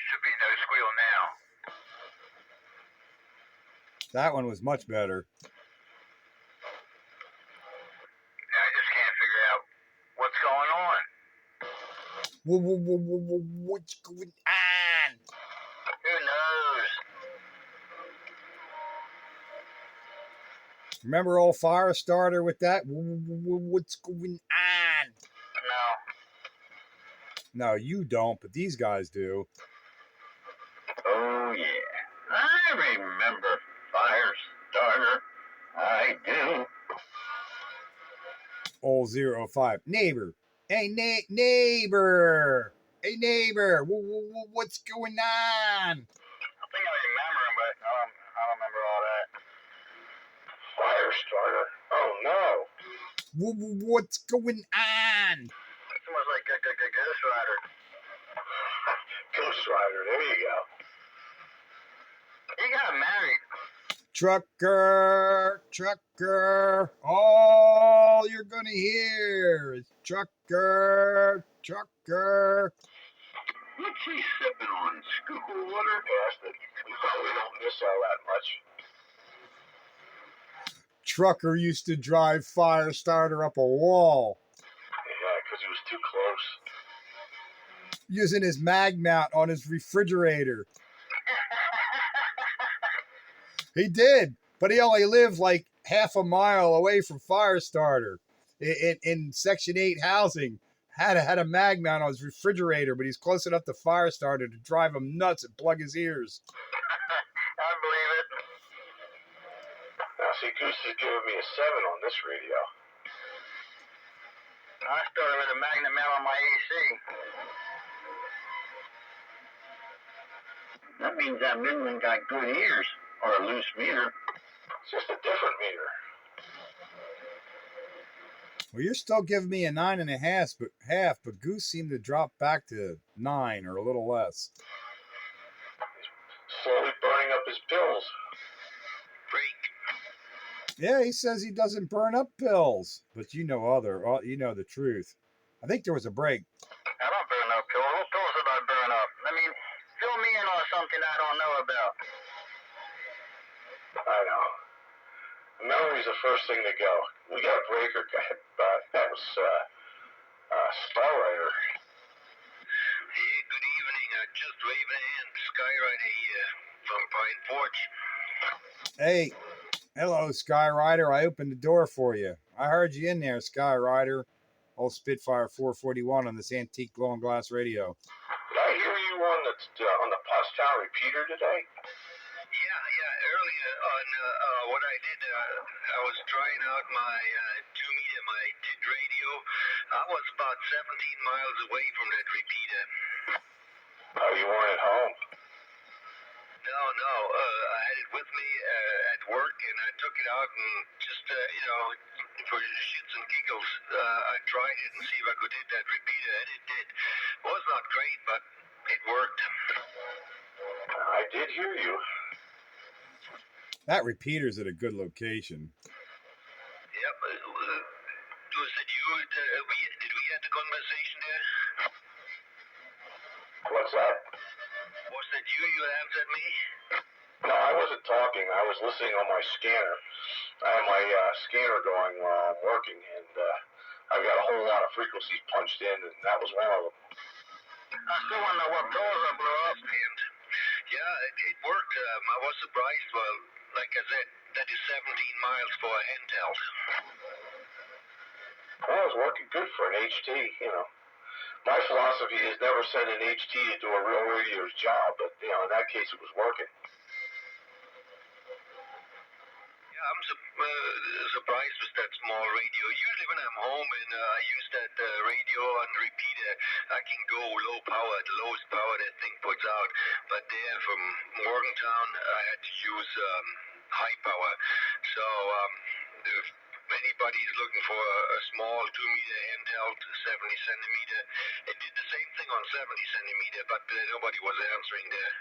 A: Should be no squeal now.
B: That one was much better.
A: I just can't figure out what's going on.
B: What's going on?
E: Who knows?
B: Remember old Firestarter with that? What's going on?
E: No.
B: No, you don't, but these guys do.
E: Oh, yeah. I remember Firestarter. I do.
B: Old 05. Neighbor. Hey, neighbor. Hey, neighbor. What's going on?
E: I think I remember him, but I don't remember all that. Firestarter? Oh, no.
B: What's going on?
E: It's almost like Ghost Rider. Ghost Rider, there you go. He got married.
B: Trucker. All you're going to hear is trucker.
E: What's he sipping on? Scuba water? Bastard. We probably don't miss all that much.
B: Trucker used to drive Firestarter up a wall.
E: Yeah, because he was too close.
B: Using his mag mount on his refrigerator. He did, but he only lived like half a mile away from Firestarter in Section 8 housing. Had a mag mount on his refrigerator, but he's close enough to Firestarter to drive him nuts and plug his ears.
E: I believe it. Now, see, Goose is giving me a 7 on this radio. I started with a magnet mount on my AC. That means that Midland got good ears, or a loose meter. It's just a different meter.
B: Well, you're still giving me a 9.5, but Goose seemed to drop back to 9 or a little less.
E: Slowly burning up his pills. Freak.
B: Yeah, he says he doesn't burn up pills, but you know the truth. I think there was a break.
E: I don't burn up pills. What pills did I burn up? I mean, fill me in on something I don't know about. I know. Memory's the first thing to go. We got a breaker. That was Star Rider. Hey, good evening. Just waving a hand. Skyrider here from Pine Porch.
B: Hey, hello, Skyrider. I opened the door for you. I heard you in there, Skyrider. Old Spitfire 441 on this antique glowing glass radio.
E: Did I hear you on the Pottstown repeater today? Yeah, earlier on what I did, I was trying out my 2-meter, my DID radio. I was about 17 miles away from that repeater. Oh, you weren't at home? No, I had it with me at work, and I took it out and just, for shits and giggles, I tried it and see if I could hit that repeater, and it did. It was not great, but it worked. I did hear you.
B: That repeater's at a good location.
E: Yep. Was it you? Did we have the conversation there? What's that? Was that you answered me? No, I wasn't talking. I was listening on my scanner. I have my scanner going while I'm working, and I've got a whole lot of frequencies punched in, and that was one of them. I still wonder what doors I blew up. And yeah, it worked. I was surprised. Well, like I said, that is 17 miles for a handheld. Well, it was working good for an HT, My philosophy is never send an HT to do a real radio's job, but, in that case it was working. Yeah, I'm surprised with that small radio. Usually when I'm home and I use that radio on repeater, I can go low power, the lowest power that thing puts out. But there from Morgantown, I had to use high power. So if anybody's looking for a small 2-meter handheld, 70 centimeter, it did the same thing on 70 centimeter, but nobody was answering there.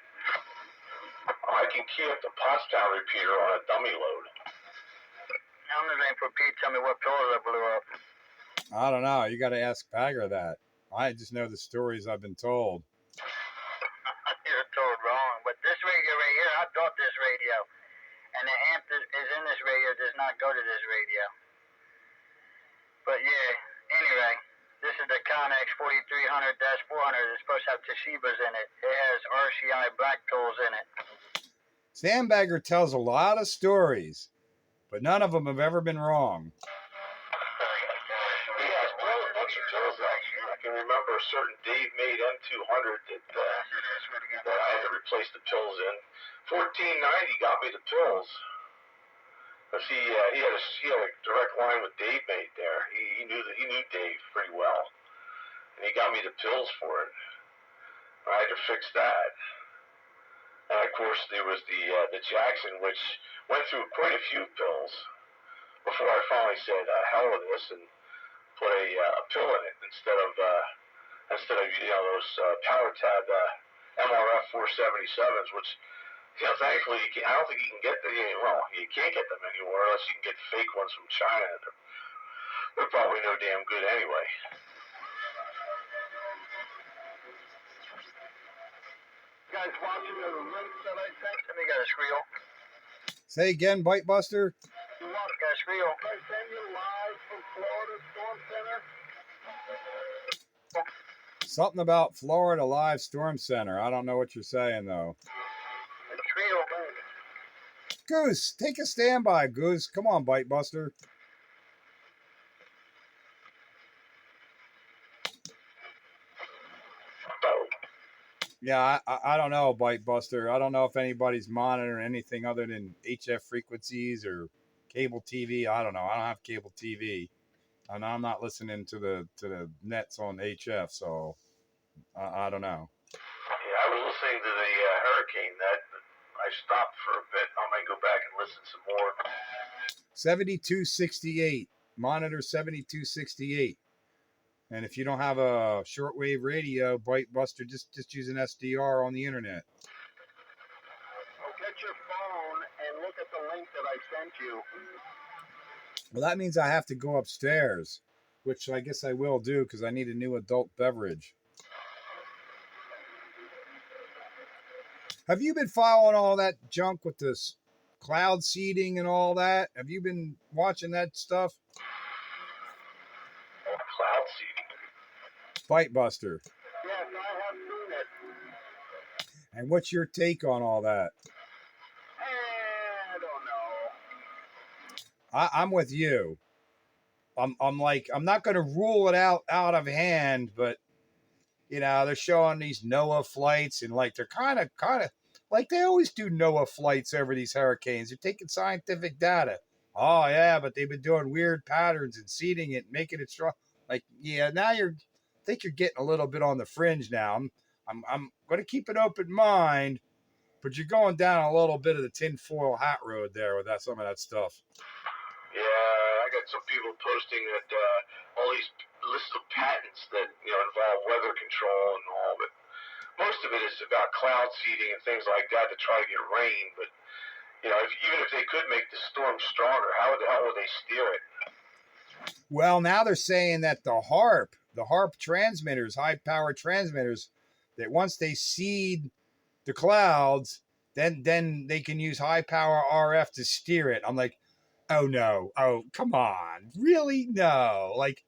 E: I can key up the Pottstown repeater on a dummy load. Now
A: I'm just waiting for Pete to tell me what pillows I blew up.
B: I don't know. You got to ask Bagger that. I just know the stories I've been told.
A: You're told wrong. But this radio right here, I bought this radio. And the amp is in this radio does not go to this radio. But yeah, anyway, this is the Connex 4300-400. It's supposed to have Toshibas in it. It has RCI black tools in it.
B: Sam Bagger tells a lot of stories, but none of them have ever been wrong.
D: Yeah, well, a bunch of pills actually. I can remember a certain Dave made M200 that I had to replace the pills in. 1490 got me the pills. Cause he had a direct line with Dave made there. He knew Dave pretty well, and he got me the pills for it. I had to fix that. And of course there was the Jackson, which went through quite a few pills before I finally said hell with this and put a pill in it instead of those Power Tab MRF 477s, which thankfully I don't think you can get you can't get them anywhere unless you can get fake ones from China. They're probably no damn good anyway.
A: You guys watching the link that I sent? Somebody got a squeal.
B: Say again, Bite Buster.
A: You got a squeal.
C: I send you live from Florida Storm Center.
B: Something about Florida Live Storm Center. I don't know what you're saying, though.
A: Squeal.
B: Goose, take a standby, Goose. Come on, Bite Buster. Yeah, I don't know, Bite Buster. I don't know if anybody's monitoring anything other than HF frequencies or cable TV. I don't know. I don't have cable TV, and I'm not listening to the nets on HF, so I don't know.
D: Yeah, I was listening to the hurricane net. I stopped for a bit. I might go back and listen some more.
B: 7268. Monitor 7268. And if you don't have a shortwave radio, Bite Buster, just use an SDR on the internet.
C: Oh, get your phone and look at the link that I sent you.
B: Well, that means I have to go upstairs, which I guess I will do because I need a new adult beverage. Have you been following all that junk with this cloud seeding and all that? Have you been watching that stuff?
D: Cloud seeding.
B: Bite Buster.
C: Yes, I have seen it.
B: And what's your take on all that?
C: I don't know.
B: I'm with you. I'm like, I'm not going to rule it out of hand, but they're showing these NOAA flights and like they're kind of like they always do NOAA flights over these hurricanes. They're taking scientific data. Oh yeah, but they've been doing weird patterns and seeding it, making it strong. Like, yeah, now I think you're getting a little bit on the fringe now. I'm going to keep an open mind, but you're going down a little bit of the tinfoil hat road there with some of that stuff.
D: Yeah, I got some people posting that all these lists of patents that involve weather control and all, but most of it is about cloud seeding and things like that to try to get rain. But even if they could make the storm stronger, how the hell would they steer it?
B: Well, now they're saying that the HARP transmitters, high power transmitters, that once they seed the clouds, then they can use high power RF to steer it. I'm like, oh no, oh come on, really? No, like,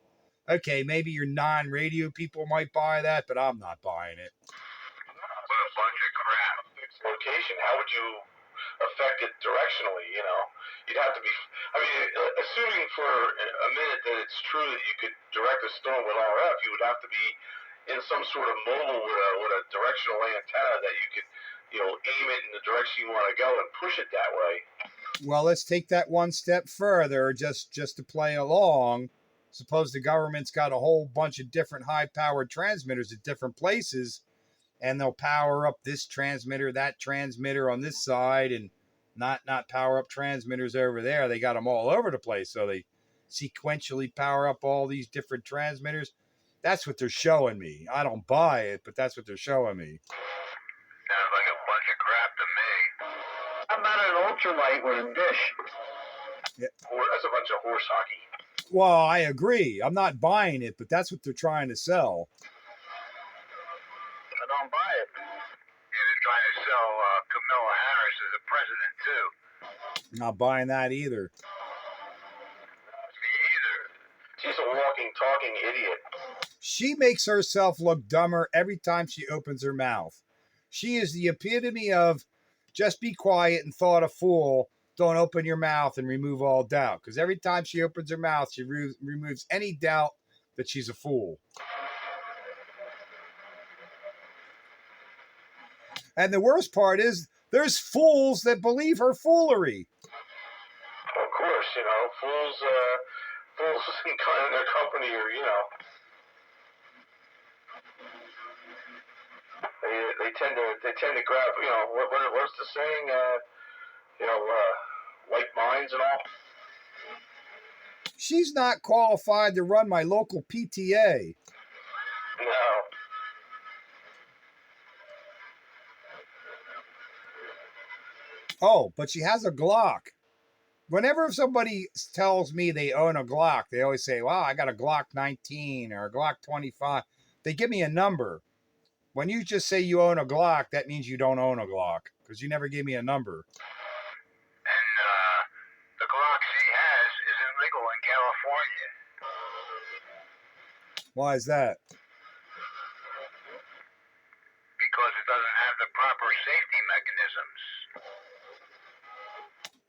B: okay, maybe your non-radio people might buy that, but I'm not buying it.
D: What a bunch of crap. Fixed location. How would you affect it directionally? You'd have to be. I mean, assuming for a minute that it's true that you could direct a storm with RF, you would have to be in some sort of mobile with a directional antenna that you could, aim it in the direction you want to go and push it that way.
B: Well, let's take that one step further, just to play along. Suppose the government's got a whole bunch of different high-powered transmitters at different places, and they'll power up this transmitter, that transmitter on this side, and not power up transmitters over there. They got them all over the place, so they sequentially power up all these different transmitters. That's what they're showing me. I don't buy it, but that's what they're showing me.
A: Sounds like a bunch of crap to me. How about an ultralight with a dish?
D: That's a bunch of horse hockey.
B: Well, I agree. I'm not buying it, but that's what they're trying to sell.
E: I don't buy it.
A: Yeah, they're trying to sell Kamala Harris as a president too.
B: Not buying that either.
A: Me either.
D: She's a walking, talking idiot.
B: She makes herself look dumber every time she opens her mouth. She is the epitome of just be quiet and thought a fool. Don't open your mouth and remove all doubt. Because every time she opens her mouth, she removes any doubt that she's a fool. And the worst part is there's fools that believe her foolery.
D: Of course, fools in their company are, they tend to grab, what's the saying, like minds and all.
B: She's not qualified to run my local PTA.
D: No.
B: Oh, but she has a Glock. Whenever somebody tells me they own a Glock, they always say, wow, I got a Glock 19 or a Glock 25. They give me a number. When you just say you own a Glock, that means you don't own a Glock because you never gave me a number.
A: And the Glock she has isn't legal in California.
B: Why is that?
A: Because it doesn't have the proper safety mechanisms.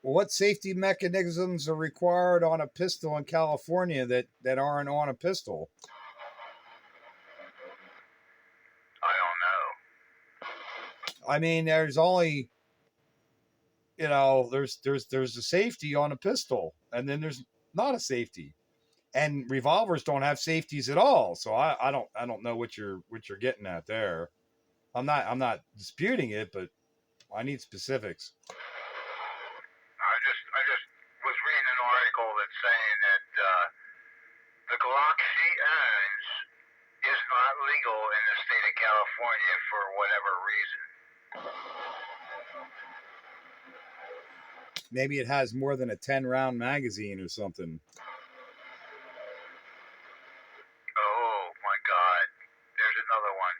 B: Well, what safety mechanisms are required on a pistol in California that aren't on a pistol?
A: I don't know.
B: I mean, there's only, there's a safety on a pistol, and then there's not a safety, and revolvers don't have safeties at all. So I don't know what you're getting at there. I'm not disputing it, but I need specifics.
A: I just was reading an article that's saying that the Glock she owns is not legal in the state of California for whatever reason.
B: Maybe it has more than a 10-round magazine or something.
A: Oh my God! There's another one.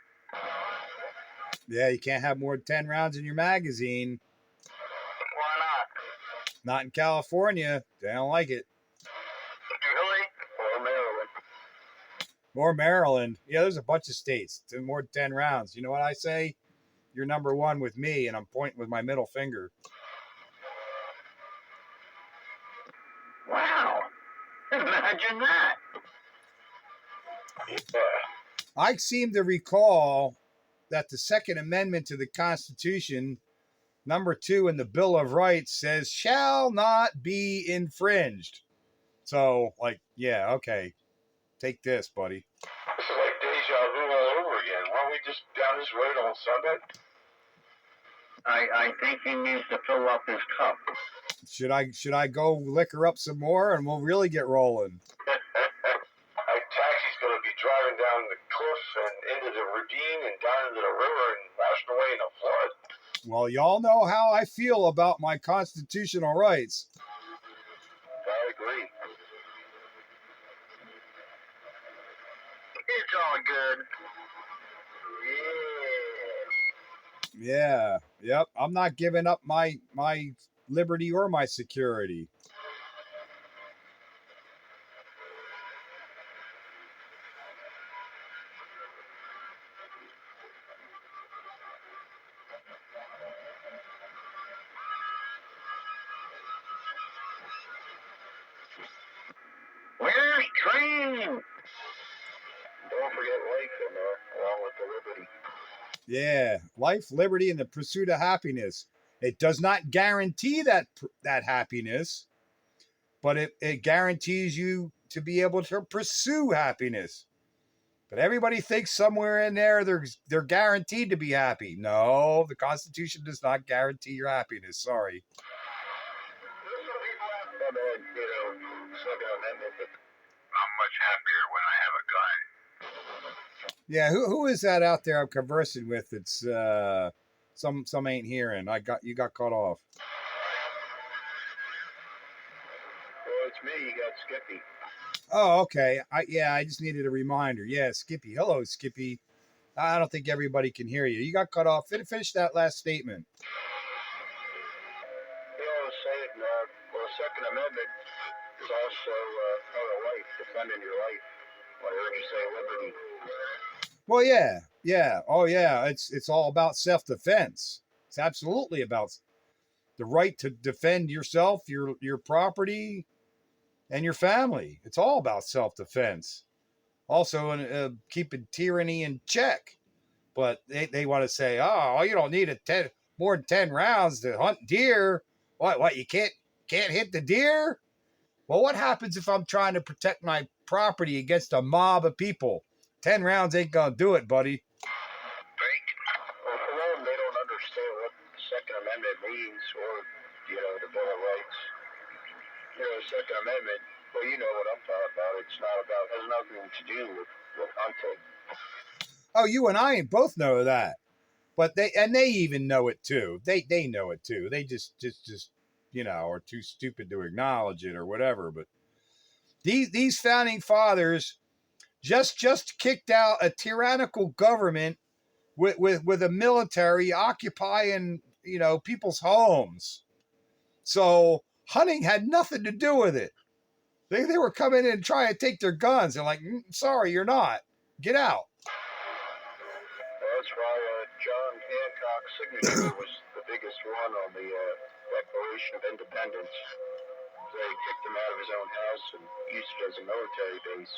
B: Yeah, you can't have more than 10 rounds in your magazine.
E: Why not?
B: Not in California. They don't like it.
E: Really? Or Maryland?
B: Or Maryland. Yeah, there's a bunch of states. More than 10 rounds. You know what I say? You're number one with me, and I'm pointing with my middle finger.
E: Wow. Imagine that.
D: Yeah.
B: I seem to recall that the Second Amendment to the Constitution, number 2 in the Bill of Rights, says shall not be infringed. So, yeah, okay. Take this, buddy.
D: This is like deja vu all over again. Weren't we just down this road on Sunday?
E: I think he needs to fill up his cup.
B: Should I go liquor up some more and we'll really get rolling?
D: My taxi's going to be driving down the cliff and into the ravine and down into the river and washed away in a flood.
B: Well, y'all know how I feel about my constitutional rights.
D: I agree.
E: It's all good.
B: Yeah. Yep. I'm not giving up my liberty or my security.
E: Where's train?
D: Don't forget life in there, along with the liberty.
B: Yeah. Life, liberty, and the pursuit of happiness. It does not guarantee that happiness, but it guarantees you to be able to pursue happiness. But everybody thinks somewhere in there they're guaranteed to be happy. No, the Constitution does not guarantee your happiness. Sorry.
A: I'm much happier when I have a gun.
B: Yeah, who is that out there I'm conversing with? It's some ain't hearing. You got cut off.
E: Skippy.
B: Oh, okay. I just needed a reminder. Yeah, Skippy. Hello, Skippy. I don't think everybody can hear you. You got cut off. Finish that last statement.
E: You know, saying, well, the Second Amendment is also part of life, defending your life. When I heard you say liberty.
B: Well, yeah. Oh, yeah. It's all about self-defense. It's absolutely about the right to defend yourself, your property, and your family. It's all about self-defense. Also, keeping tyranny in check. But they want to say, oh, you don't need more than 10 rounds to hunt deer. What? You can't hit the deer? Well, what happens if I'm trying to protect my property against a mob of people? 10 rounds ain't gonna do it, buddy.
E: Right. Well, for them, they don't understand what the Second Amendment means, or the Bill of Rights. The Second Amendment. Well, you know what I'm talking about. It's not about. Has nothing to do with hunting.
B: Oh, you and I both know that, but they even know it too. They know it too. They just are too stupid to acknowledge it or whatever. But these founding fathers just kicked out a tyrannical government with a military occupying people's homes. So hunting had nothing to do with it. They were coming in and trying to take their guns and like, sorry, you're not. Get out.
E: That's why John Hancock's signature was the biggest one on the Declaration of Independence. They kicked him out of his own house and used it as a military base.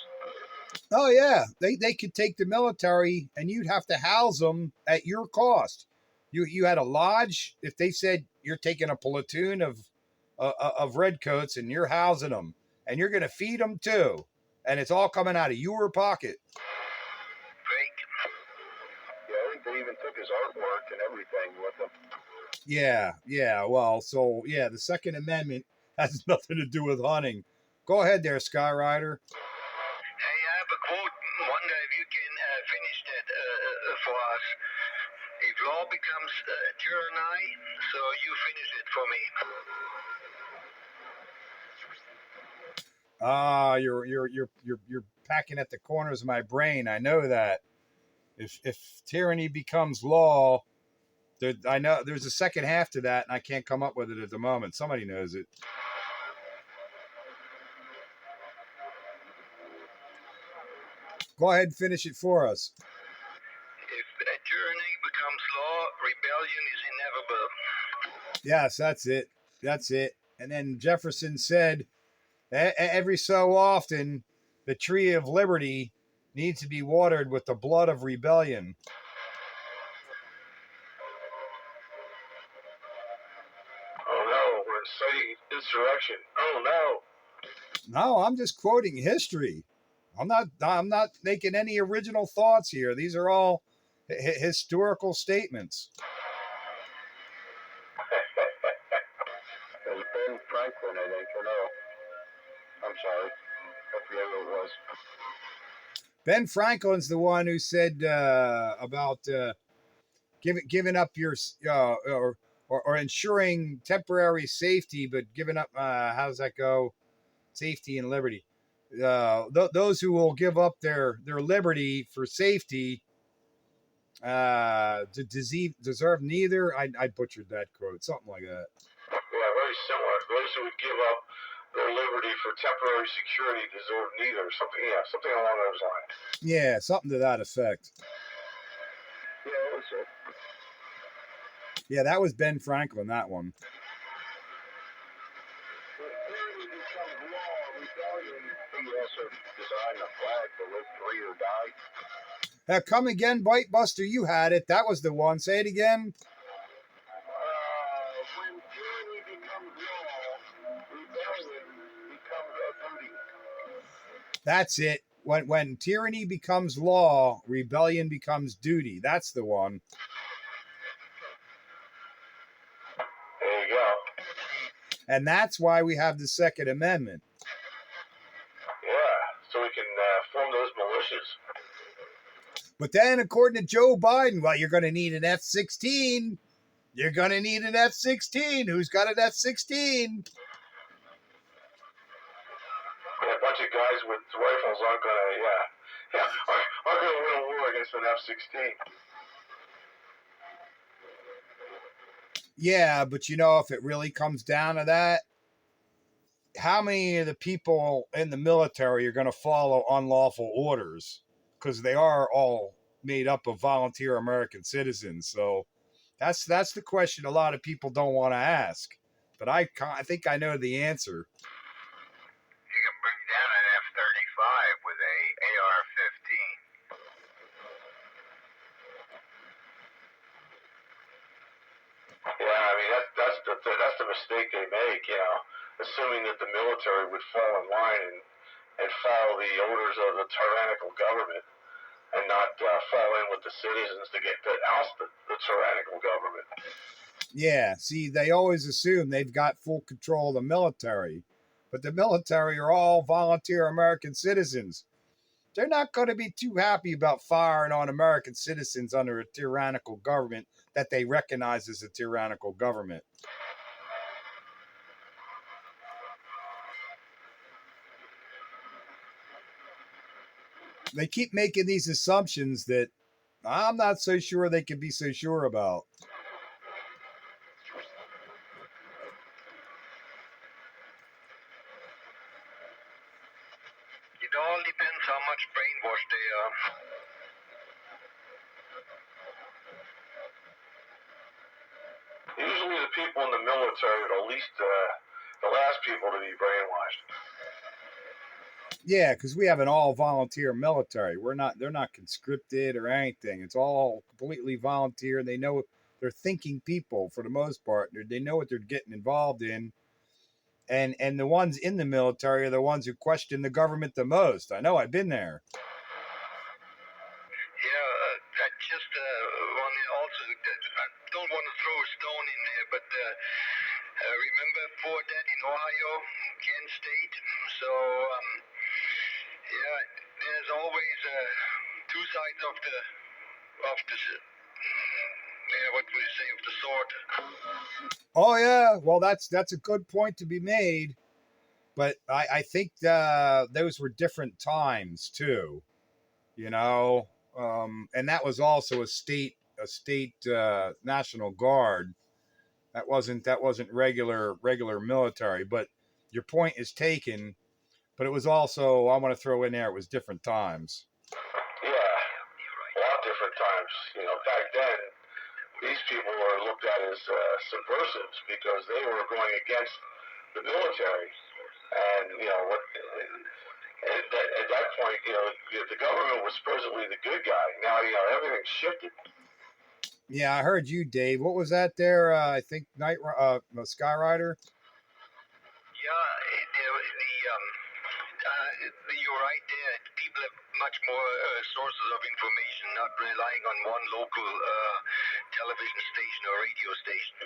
B: Oh yeah, they could take the military and you'd have to house them at your cost. You had a lodge. If they said you're taking a platoon of redcoats and you're housing them and you're going to feed them too, and it's all coming out of your pocket.
E: Fake. Yeah, I think they even took his artwork and everything with them.
B: Yeah. Well, so yeah, the Second Amendment has nothing to do with hunting. Go ahead there, Skyrider.
A: Hey, I have a quote. Wonder if you can finish that for us. If law becomes tyranny, so you finish it for me.
B: You're packing at the corners of my brain. I know that. If tyranny becomes law, I know there's a second half to that, and I can't come up with it at the moment. Somebody knows it. Go ahead and finish it for us.
A: If tyranny becomes law, rebellion is inevitable.
B: Yes, that's it. And then Jefferson said, every so often, the tree of liberty needs to be watered with the blood of rebellion.
E: Oh no, we're inciting insurrection. Oh no.
B: No, I'm just quoting history. I'm not making any original thoughts here. These are all historical statements.
E: It was Ben Franklin, I think, or no. I'm sorry. I forget who it was.
B: Ben Franklin's the one who said about giving up your or ensuring temporary safety, but giving up. How does that go? Safety and liberty. Those who will give up their liberty for safety deserve neither. I butchered that quote, something like that.
E: Yeah, very similar. Those who would give up their liberty for temporary security deserve neither. Something along those lines.
B: Yeah, something to that effect.
E: Yeah, that's it.
B: Yeah, that was Ben Franklin, that one.
E: He also designed a flag to live free or die.
B: Come again, Bite Buster. You had it. That was the one. Say it again.
E: When tyranny becomes law, rebellion becomes a duty.
B: That's it. When tyranny becomes law, rebellion becomes duty. That's the one.
E: There you go.
B: And that's why we have the Second Amendment.
E: Yeah, so we can form those militias.
B: But then, according to Joe Biden, well, you're going to need an F-16. You're going to need an F-16. Who's got an F-16?
E: Yeah,
D: bunch of guys with rifles aren't gonna win a war against an F-16.
B: Yeah, but if it really comes down to that, how many of the people in the military are going to follow unlawful orders? Because they are all made up of volunteer American citizens. So that's the question a lot of people don't want to ask. But I think I know the answer.
A: You can bring down an F-35 with a AR-15.
D: Yeah, I mean that's the mistake they make, assuming that the military would fall in line and follow the orders of the tyrannical government and not fall in with the citizens to oust the tyrannical government.
B: Yeah, see, they always assume they've got full control of the military, but the military are all volunteer American citizens. They're not going to be too happy about firing on American citizens under a tyrannical government that they recognize as a tyrannical government. They keep making these assumptions that I'm not so sure they can be so sure about.
A: It all depends how much brainwashed they are.
D: Usually the people in the military are the least, the last people to be brainwashed.
B: Yeah, because we have an all volunteer military. They're not conscripted or anything. It's all completely volunteer. They know they're thinking people for the most part. They know what they're getting involved in. And the ones in the military are the ones who question the government the most. I know, I've been there.
A: Yeah, I just want to also, I don't want to throw a stone in there, but remember Fort Dead in Ohio, Kent State? So, yeah, there's always two sides of the what would you say, of the sword.
B: Oh yeah, well that's a good point to be made, but I think those were different times too, and that was also a state National Guard. That wasn't regular military. But your point is taken. But it was also, I want to throw in there, it was different times.
D: Yeah, a lot different times. Back then, these people were looked at as subversives because they were going against the military. And, at that point, the government was supposedly the good guy. Now, everything's shifted.
B: Yeah, I heard you, Dave. What was that there? I think Skyrider?
A: Yeah, you're right there. People have much more sources of information, not relying on one local television station or radio station.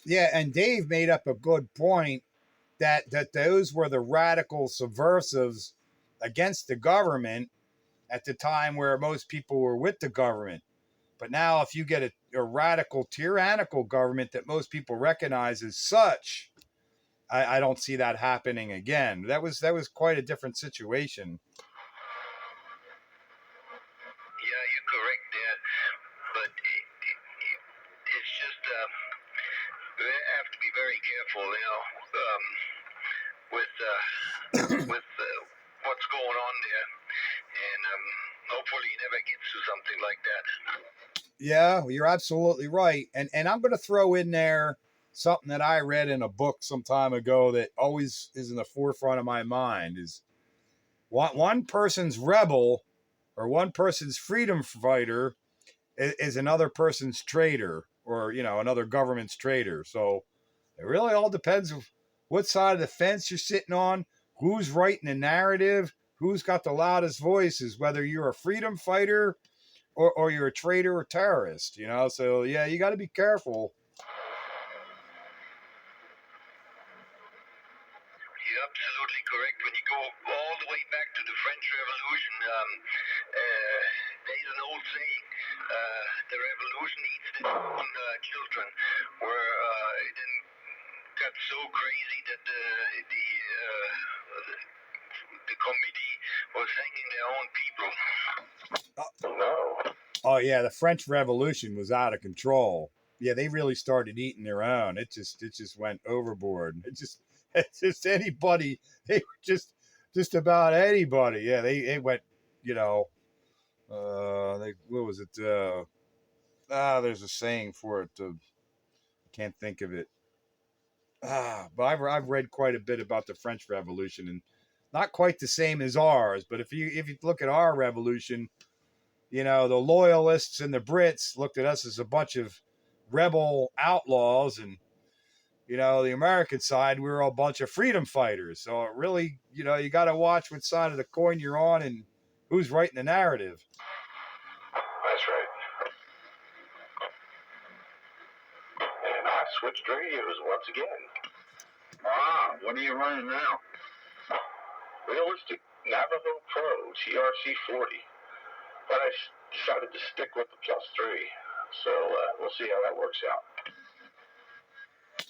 B: Yeah, and Dave made up a good point that those were the radical subversives against the government at the time where most people were with the government. But now if you get a radical tyrannical government that most people recognize as such, I don't see that happening again. That was quite a different situation.
A: Yeah, you're correct there. But it's just we have to be very careful, with what's going on there, and hopefully it never gets to something like that.
B: Yeah, you're absolutely right. And I'm going to throw in there something that I read in a book some time ago that always is in the forefront of my mind is one person's rebel or one person's freedom fighter is another person's traitor or, another government's traitor. So it really all depends on what side of the fence you're sitting on, who's writing the narrative, who's got the loudest voices, whether you're a freedom fighter or you're a traitor or terrorist, So yeah, you got to be careful.
A: You're absolutely correct. When you go all the way back to the French Revolution, there's an old saying: "The revolution eats its own children." Where it then got so crazy that the the committee was hanging their own people.
D: Oh, no.
B: Oh yeah, the French Revolution was out of control. Yeah, they really started eating their own. It just went overboard. It's just anybody. They were just about anybody. Yeah, they went. You know, what was it? There's a saying for it. Can't think of it. But I've read quite a bit about the French Revolution, and not quite the same as ours. But if you look at our revolution, you know, the loyalists and the Brits looked at us as a bunch of rebel outlaws, and you know, the American side, we were a bunch of freedom fighters. So it really, you know, you got to watch what side of the coin you're on and who's writing the narrative.
D: That's right. And I switched radios once again.
E: What are you running now?
D: Realistic Navajo Pro TRC 40. But I decided to stick with the +3. So we'll see how that works out.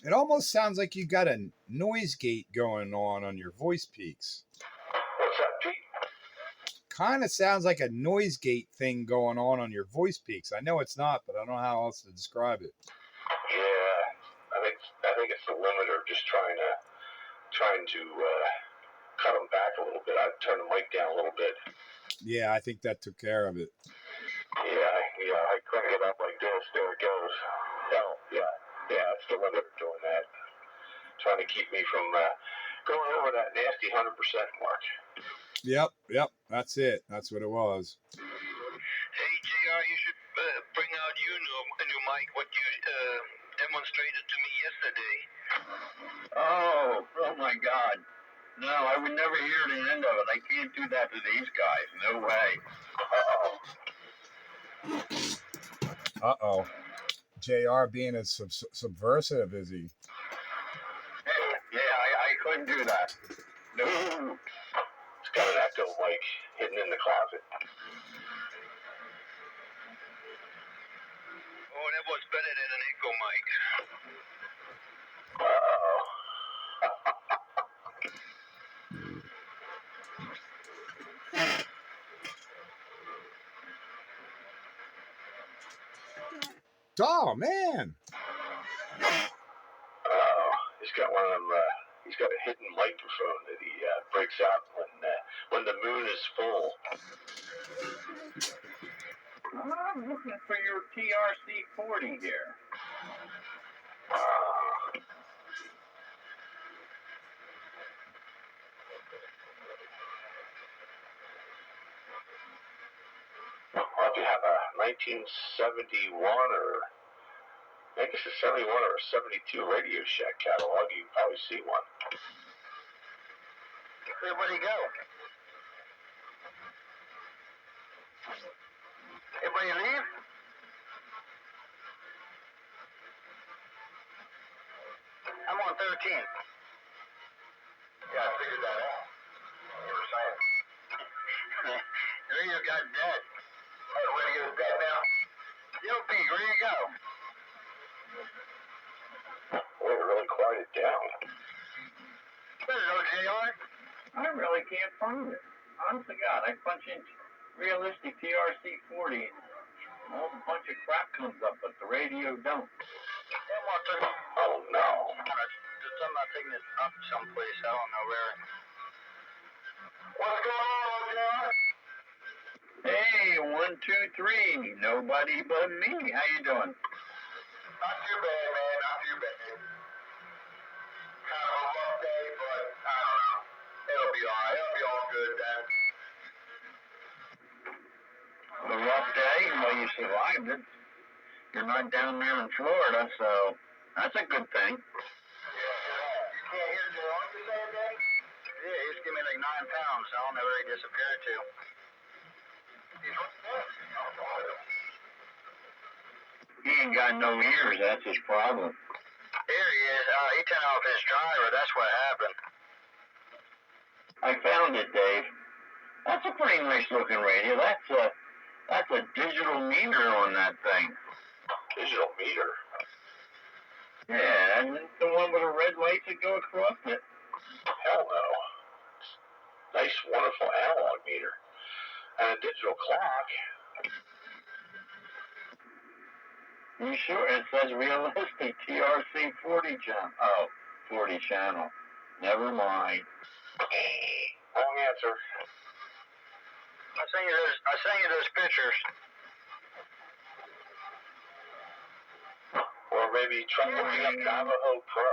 B: It almost sounds like you got a noise gate going on your voice peaks.
D: What's that, Pete?
B: Kind of sounds like a noise gate thing going on your voice peaks. I know it's not, but I don't know how else to describe it.
D: Yeah, I think it's the limiter just trying to cut them back a little bit. I turned the mic down a little bit.
B: Yeah, I think that took care of it.
D: Yeah, I crank it up like this. There it goes. Oh, yeah, it's the limiter doing that. Trying to keep me from going over that nasty 100% mark.
B: Yep, that's it. That's what it was.
A: Hey, JR, you should bring out your new mic, what you demonstrated to me yesterday.
E: Oh my God. No, I would never hear the end of it. I can't do that to these guys. No way.
B: Uh-oh. JR being as subversive is he?
E: Yeah, I couldn't do that. No.
D: It's got an echo mic hidden in the closet.
A: Oh, that was better than an echo mic.
D: Uh-oh.
B: Oh, man.
D: He's got one of them. He's got a hidden microphone that he breaks out when the moon is full.
E: I'm looking for your TRC 40 here.
D: Well, if you have a 1971 or I guess a 71 or a 72 Radio Shack catalog, you can probably see one.
A: Where'd he go? Everybody leave? I'm on 13.
D: Yeah, I figured that out. You were saying.
A: The radio got dead.
D: Oh, the radio's dead now?
A: Yo, Pete, where you go?
D: Boy, it really quieted down.
A: Better know, JR.
E: I really can't find it. Honest to God, I punch in realistic TRC 40. All a bunch of crap comes up, but the radio don't.
D: Oh, no.
A: I'm not taking it up someplace. I don't know where.
D: What's going on, JR?
E: Hey, 1, 2, 3. Nobody but me. How you doing?
D: Not too bad, man. Not too bad. Kind of a rough day, but I don't know. It'll be all right. It'll be all good then.
E: A rough day? Well, you survived it. You're not down there in Florida, so that's a good thing.
D: You can't hear JR, you saying, Dave?
A: Yeah, he just gave me like 9 pounds. I don't know where he disappeared to.
E: He ain't got no ears, that's his problem.
A: Here he is. He turned off his driver. That's what happened.
E: I found it, Dave. That's a pretty nice looking radio. That's a digital meter on that thing.
D: Digital meter?
E: Yeah, and the one with the red lights that go across it.
D: Hell no. Nice wonderful analog meter. And a digital clock.
E: You sure? It says realistic TRC 40 channel. Oh, 40 channel. Never mind.
D: Wrong answer.
A: I sent you those pictures.
D: Or maybe try looking up Navajo Pro,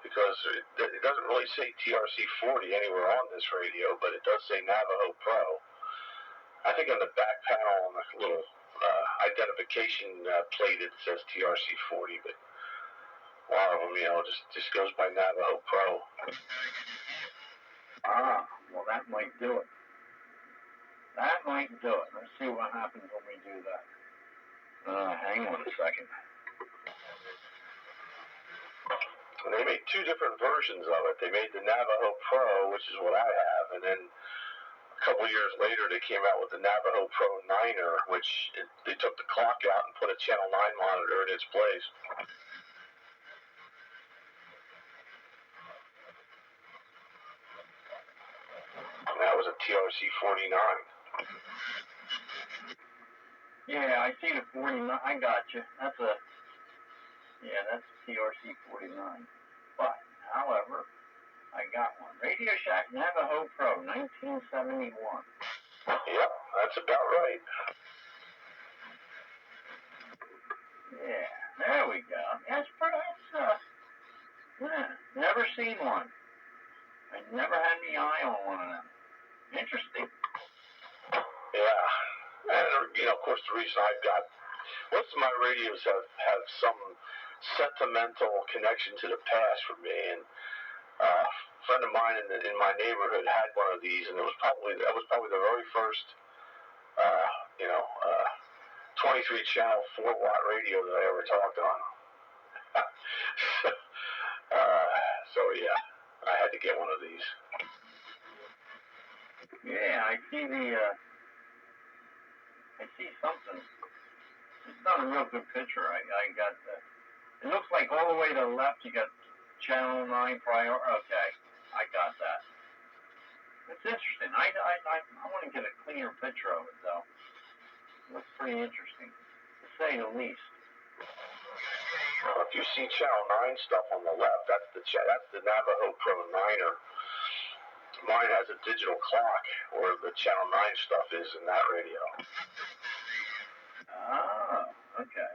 D: because it doesn't really say TRC 40 anywhere on this radio, but it does say Navajo Pro. I think on the back panel, on the little identification plate, it says TRC 40, but a lot of them, just goes by Navajo Pro.
E: Ah, well, that might do it. That might do it. Let's see what happens when we do that. Hang on a second.
D: They made two different versions of it. They made the Navajo Pro, which is what I have, and then a couple years later they came out with the Navajo Pro 9er, which they took the clock out and put a Channel 9 monitor in its place. And that was a TRC 49.
E: Yeah, I see the 49. I got you. That's TRC 49. But, however, I got one. Radio Shack Navajo Pro, 1971.
D: Yep, that's about right.
E: Yeah, there we go. That's never seen one. I never had my eye on one of them. Interesting.
D: Yeah. And, of course, the reason I've got most of my radios have some sentimental connection to the past for me. And a friend of mine in my neighborhood had one of these, and that was probably the very first, 23 channel 4-watt radio that I ever talked on. So yeah, I had to get one of these.
E: Yeah, I see something. It's not a real good picture. I got it looks like all the way to the left you got Channel 9 prior. Okay, I got that. It's interesting. I want to get a cleaner picture of it though. It looks pretty interesting, to say the least.
D: If you see Channel 9 stuff on the left, that's the Navajo Pro 9er. Mine has a digital clock, where the Channel 9 stuff is in that radio.
E: Oh, okay.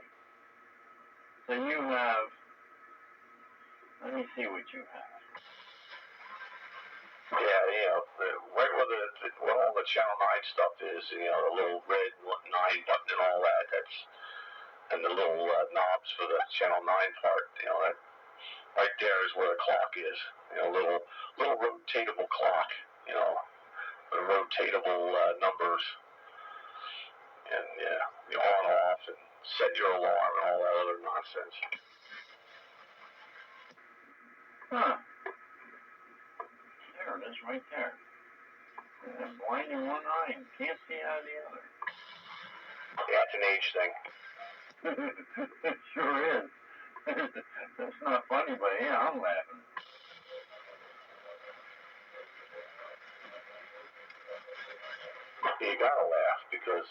E: So you have, let me see what you have.
D: Yeah, right where all the Channel 9 stuff is, the little red 9 button and all that, and the little knobs for the Channel 9 part, that right there is where the clock is. Little rotatable clock, the rotatable numbers, and the on off and set your alarm and all that other nonsense.
E: Huh. There it is, right there. Blind in one eye and can't see out of the other.
D: Yeah, it's an age thing.
E: It sure is. That's not funny, but yeah, I'm laughing.
D: You gotta laugh, because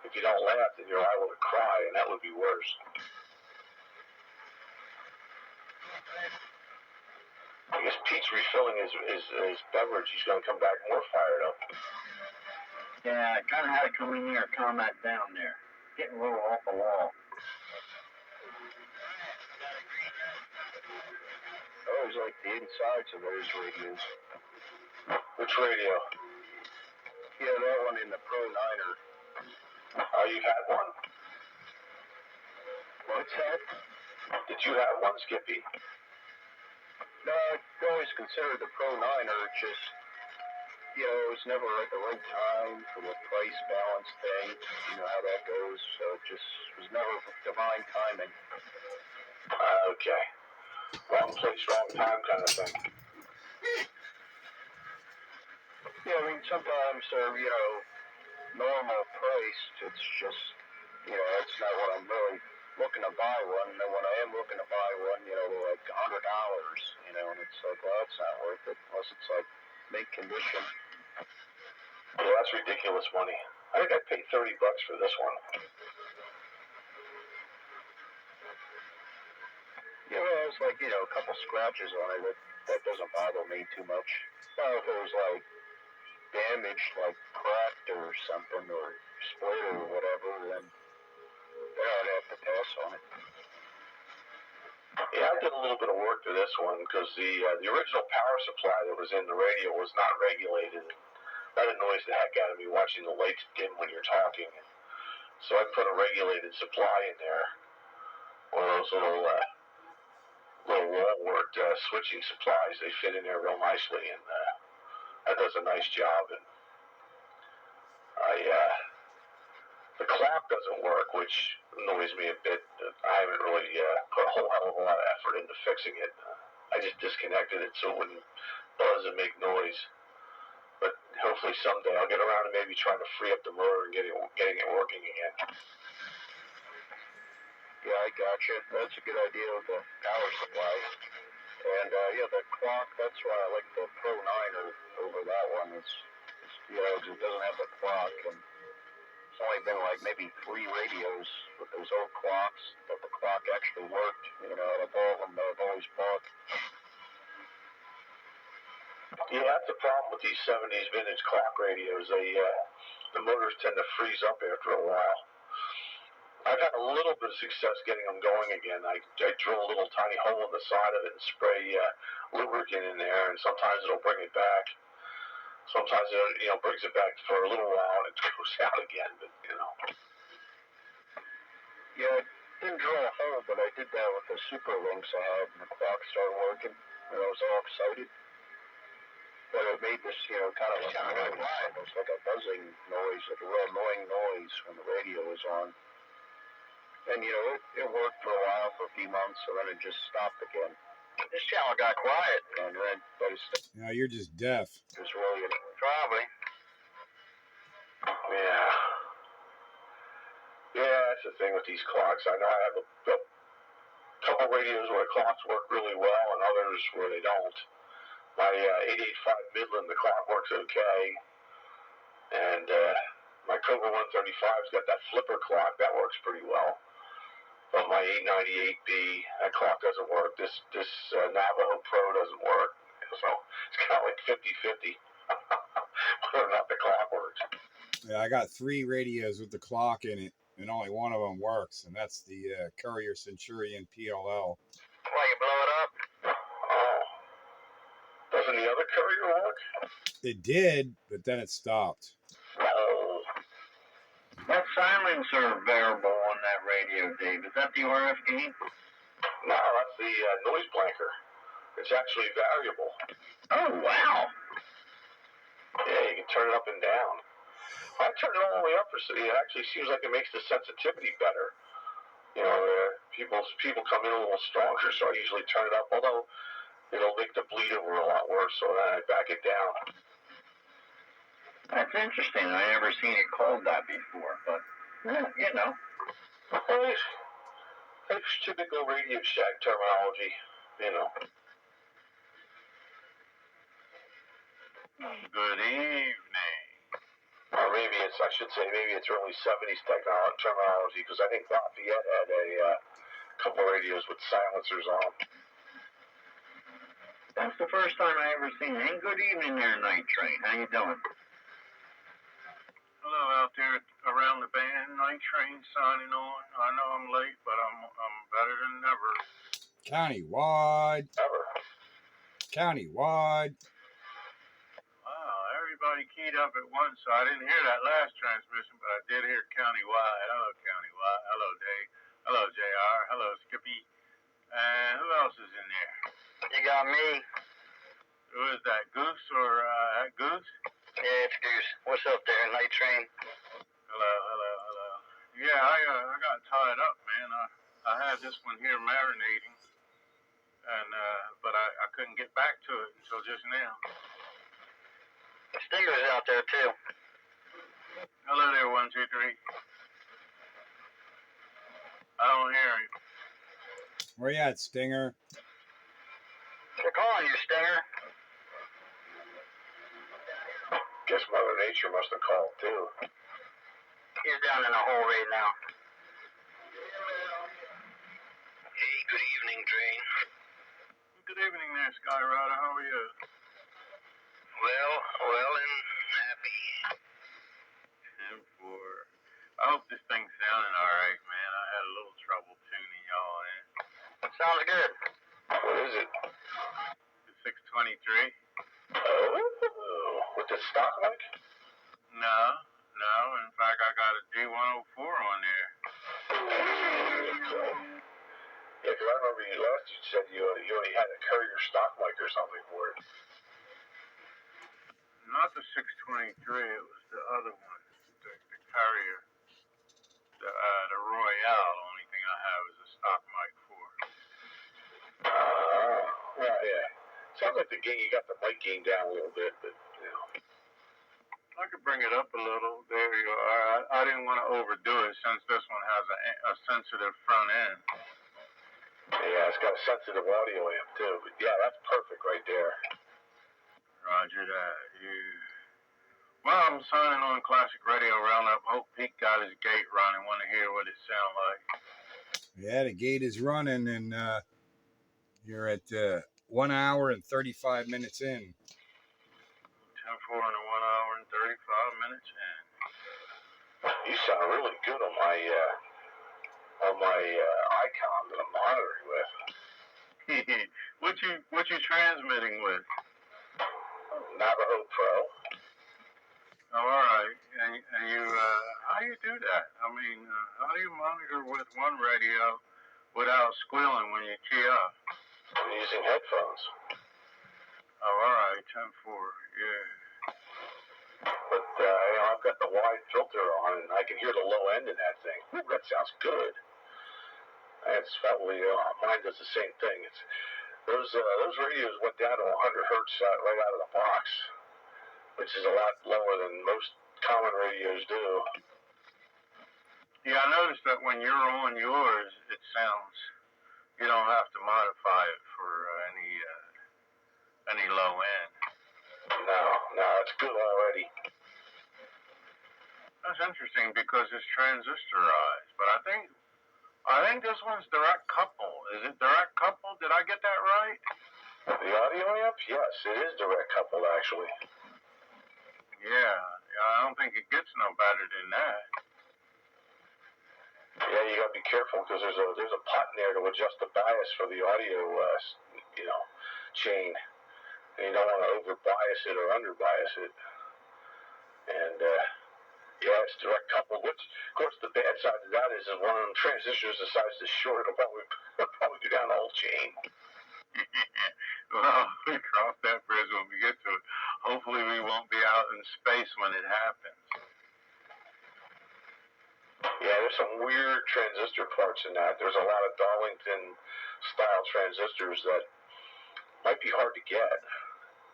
D: if you don't laugh, then you're liable to cry, and that would be worse. I guess Pete's refilling his beverage. He's going to come back more fired up.
E: Yeah, I kind of had to come in here and calm that down there. Getting a little off the wall.
F: I always like the insides of those radios.
D: Which radio?
F: Yeah, that one in the Pro 9er.
D: Oh, you've had one?
F: What's that?
D: Did you have one, Skippy?
F: No, I always considered the Pro 9er just, it was never at the right time for the price balance thing. You know how that goes, so it just was never divine timing.
D: Okay. Wrong place, wrong time kind of thing.
F: Yeah, I mean, sometimes they're, normal priced. It's just, it's not what I'm really looking to buy one. And then when I am looking to buy one, they're like $100, and it's like, well, it's not worth it unless it's like mint condition.
D: Yeah, that's ridiculous money. I think I paid $30 for this one.
F: Yeah, well, it's like, you know, a couple scratches on it. That doesn't bother me too much. Now, if it was like damaged, like cracked or something, or split or whatever, then I'd have to pass on it.
D: Yeah, I did a little bit of work to this one because the original power supply that was in the radio was not regulated. That annoys the heck out of me watching the lights dim when you're talking. So I put a regulated supply in there, one of those little wall-worked switching supplies. They fit in there real nicely, and that does a nice job. And the clock doesn't work, which annoys me a bit. I haven't really put a whole hell of a lot of effort into fixing it. I just disconnected it so it wouldn't buzz and make noise. But hopefully someday I'll get around to maybe trying to free up the motor and getting it working again.
F: Yeah, I gotcha. That's a good idea with the power supply. And yeah, the clock, that's why I like the Pro 9 over that one. It's you know, it doesn't have the clock. And it's only been like maybe 3 radios with those old clocks that the clock actually worked. You know, out of all of them that I've always bought.
D: Yeah, that's the problem with these 70s vintage clock radios. The motors tend to freeze up after a while. I've had a little bit of success getting them going again. I drill a little tiny hole in the side of it and spray lubricant in there, and sometimes it'll bring it back. Sometimes it brings it back for a little while and it goes out again. But
F: Yeah, I didn't drill a hole, but I did that with the super links I had, and the clock started working, and I was all excited. But it made this, you know, kind of almost like a buzzing noise, like a real annoying noise when the radio was on. And, you know, it worked for a while, for a few months, and then it just stopped again.
E: This channel got quiet.
F: And then, but it's
B: Now you're just deaf.
F: just really
E: Probably.
D: yeah, that's the thing with these clocks. I know I have a couple radios where the clocks work really well, and others where they don't. My 885 Midland, the clock works okay, and my Cobra 135's got that flipper clock that works pretty well. But my 898B, that clock doesn't work. This Navajo Pro doesn't work. So it's kind of like 50-50 whether or not the clock works.
B: Yeah, I got 3 radios with the clock in it, and only one of them works, and that's the Courier Centurion PLL.
E: Why, you blow it up?
D: Oh. Doesn't the other Courier work?
B: It did, but then it stopped.
D: Oh.
E: That silencer variable on that radio, Dave, is that the RF gain?
D: No, that's the noise blanker. It's actually variable.
E: Oh, wow.
D: Yeah, you can turn it up and down. I turn it all the way up for city. It actually seems like it makes the sensitivity better. You know, people come in a little stronger, so I usually turn it up. Although it'll make the bleed over a lot worse, so then I back it down.
E: That's interesting. I never seen it called that before, but, you know.
D: It's typical Radio Shack terminology, you know.
E: Good evening.
D: Or maybe I should say it's early 70s terminology, because I think Lafayette had a couple of radios with silencers on them.
E: That's the first time I ever seen it. Hey, good evening there, Night Train. How you doing?
G: Hello out there around the band. Night Train signing on. I know I'm late, but I'm better than ever.
B: Countywide.
D: Ever.
B: Countywide.
G: Wow, everybody keyed up at once, so I didn't hear that last transmission, but I did hear Countywide. Hello, Countywide. Hello, Dave. Hello, JR. Hello, Skippy. And who else is in there?
E: You got me.
G: Who is that, Goose or Goose?
E: Yeah, it's Goose. What's up there, Night Train?
G: Hello. Yeah, I got tied up, man. I had this one here marinating, and but I couldn't get back to it until just now.
E: Stinger's out there too.
G: Hello there, 1, 2, 3. I don't hear him.
B: Where you at, Stinger?
E: They're calling you, Stinger.
F: Guess Mother Nature must have called too.
E: He's down in a hole right now.
F: Hey, good evening, Drain.
G: Good evening there, Skyrider. How are you?
F: Well and happy.
G: 10-4. I hope this thing's sounding all right, man. I had a little trouble tuning y'all in.
E: That sounds good.
F: What is it?
G: The 623?
F: Oh, with the stock mic?
G: No. In fact, I got a D104 on there.
F: Yeah, because I remember you said you only had a Courier stock mic or something for it.
G: Not the 623. It was the other one, the Carrier, the Royale. The only thing I have is a stock mic for.
F: Yeah. Sounds like you got the mic gain down a little bit, but you know.
G: I could bring it up a little. There you are. I didn't want to overdo it since this one has a sensitive front end.
F: Yeah, it's got a sensitive audio amp too. But yeah, that's perfect right there.
G: Roger that. Well, I'm signing on Classic Radio Roundup. Hope Pete got his gate running. Want to hear what it sounds like.
B: Yeah, the gate is running, and you're at 1 hour and 35 minutes in.
G: 10-4 in 1 hour and 35 minutes in.
F: You sound really good on my icon that I'm monitoring with.
G: What you transmitting with?
F: Navajo Pro.
G: Oh, all right. And you, how do you do that? I mean, how do you monitor with one radio without squealing when you key up?
F: I'm using headphones.
G: Oh, all right. 10-4. Yeah.
F: But I've got the wide filter on, and I can hear the low end in that thing. Ooh, that sounds good. That's probably mine does the same thing. It's those radios went down to 100 hertz right out of the box, which is a lot lower than most common radios do.
G: Yeah, I noticed that when you're on yours, it sounds. You don't have to modify it for any low end.
F: No, it's good already.
G: That's interesting because it's transistorized, but I think this one's direct couple. Is it direct couple? Did I get that right?
F: The audio amp? Yes, it is direct coupled actually.
G: Yeah, I don't think it gets no better than that.
F: Yeah, you gotta be careful because there's a button there to adjust the bias for the audio, chain. And you don't want to over bias it or under bias it. And yeah, it's direct coupled. Which, of course, the bad side of that is one of them transistors decides to short, it'll probably go down the whole chain.
G: Well, we cross that bridge when we get to it. Hopefully, we won't be out in space when it happens.
F: Yeah, there's some weird transistor parts in that. There's a lot of Darlington-style transistors that might be hard to get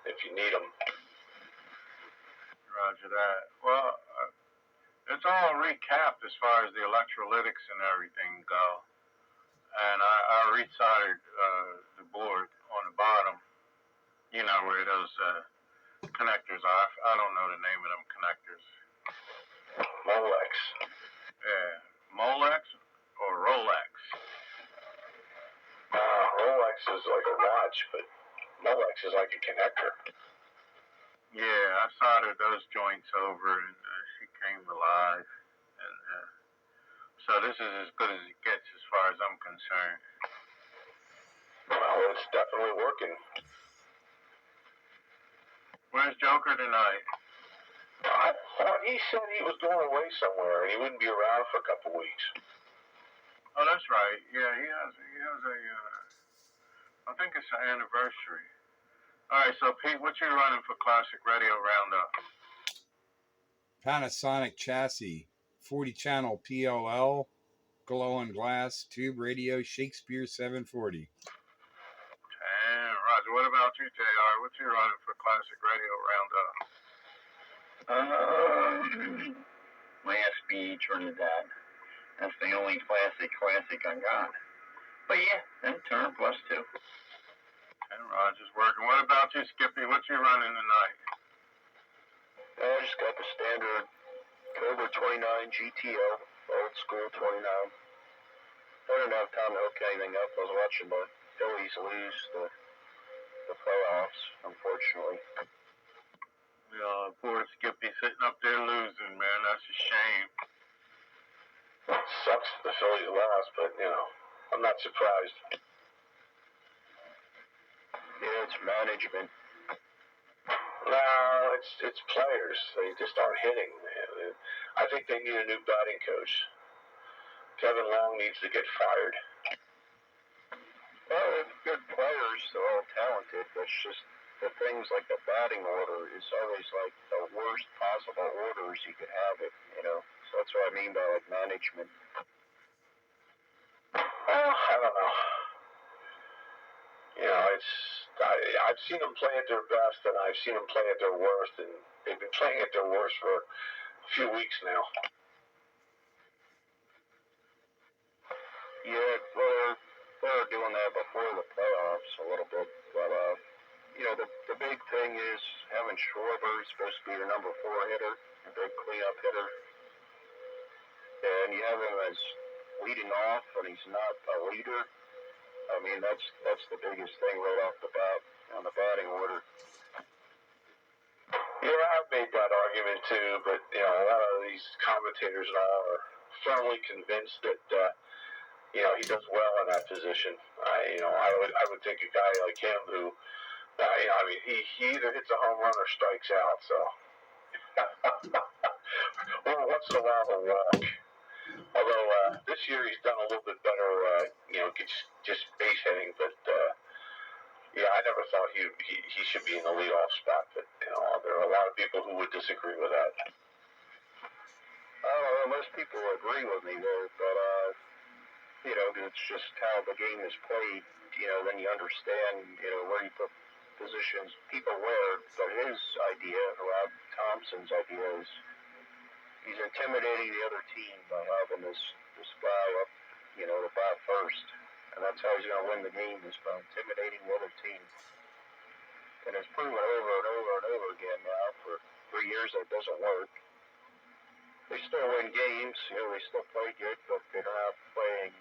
F: if you need them.
G: Roger that. Well, it's all recapped as far as the electrolytics and everything go. And I resoldered the board on the bottom. You know where those connectors are. I don't know the name of them connectors.
F: Molex.
G: Yeah. Molex or Rolex?
F: Rolex is like a watch, but Molex is like a connector.
G: Yeah, I soldered those joints over, and she came alive. And so this is as good as it gets as far as I'm concerned.
F: Well, it's definitely working.
G: Where's Joker tonight?
F: I thought he said he was going away somewhere and he wouldn't be around for a couple weeks.
G: Oh, that's right. Yeah, he has a I think it's an anniversary. All right, so Pete, what you running for Classic Radio Roundup?
B: Panisonic chassis, 40-channel PLL, glow and glass, tube radio, Shakespeare 740.
G: And Roger, what about you, JR? What you running for Classic Radio Roundup?
E: Last B Trinidad. That's the only classic I got. But yeah, that turn plus 2.
G: And Roger's working. What about you, Skippy? What you running tonight?
F: I just got the standard Cobra 29 GTO, old school 29. I didn't have time to hook anything up. I was watching the Phillies lose the playoffs, unfortunately.
G: Yeah, poor Skippy sitting up there losing, man. That's a shame.
F: It sucks that the Phillies lost, but, I'm not surprised. Yeah, it's management. No, it's players. They just aren't hitting, man. I think they need a new batting coach. Kevin Long needs to get fired. Well, they're good players. They're all talented. It's just the things like the batting order is always like the worst possible orders you could have it, So that's what I mean by like management. Well, I don't know. I've seen them play at their best, and I've seen them play at their worst, and they've been playing at their worst for a few weeks now. Yeah, well, they're doing that before the playoffs a little bit, but the big thing is having Schwarber is supposed to be your number 4 hitter, a big cleanup hitter, and you have him as leading off, and he's not a leader. I mean, that's the biggest thing right off the bat on the batting order. Yeah, I've made that argument too, but a lot of these commentators and all are firmly convinced that he does well in that position. I would think a guy like him who, he either hits a home run or strikes out. So, well, once in a while he'll walk. Although this year he's done a little bit better, just base hitting. But I never thought he should be in the leadoff spot. But there are a lot of people who would disagree with that. I don't know. Most people agree with me though, but it's just how the game is played. Then you understand, where you put positions people where. But his idea, Rob Thompson's idea, is he's intimidating the other team by having this guy up, to bat first. And that's how he's going to win the game, is by intimidating the other team. And it's proven over and over and over again now for 3 years that it doesn't work. They still win games, they still play good, but they're not playing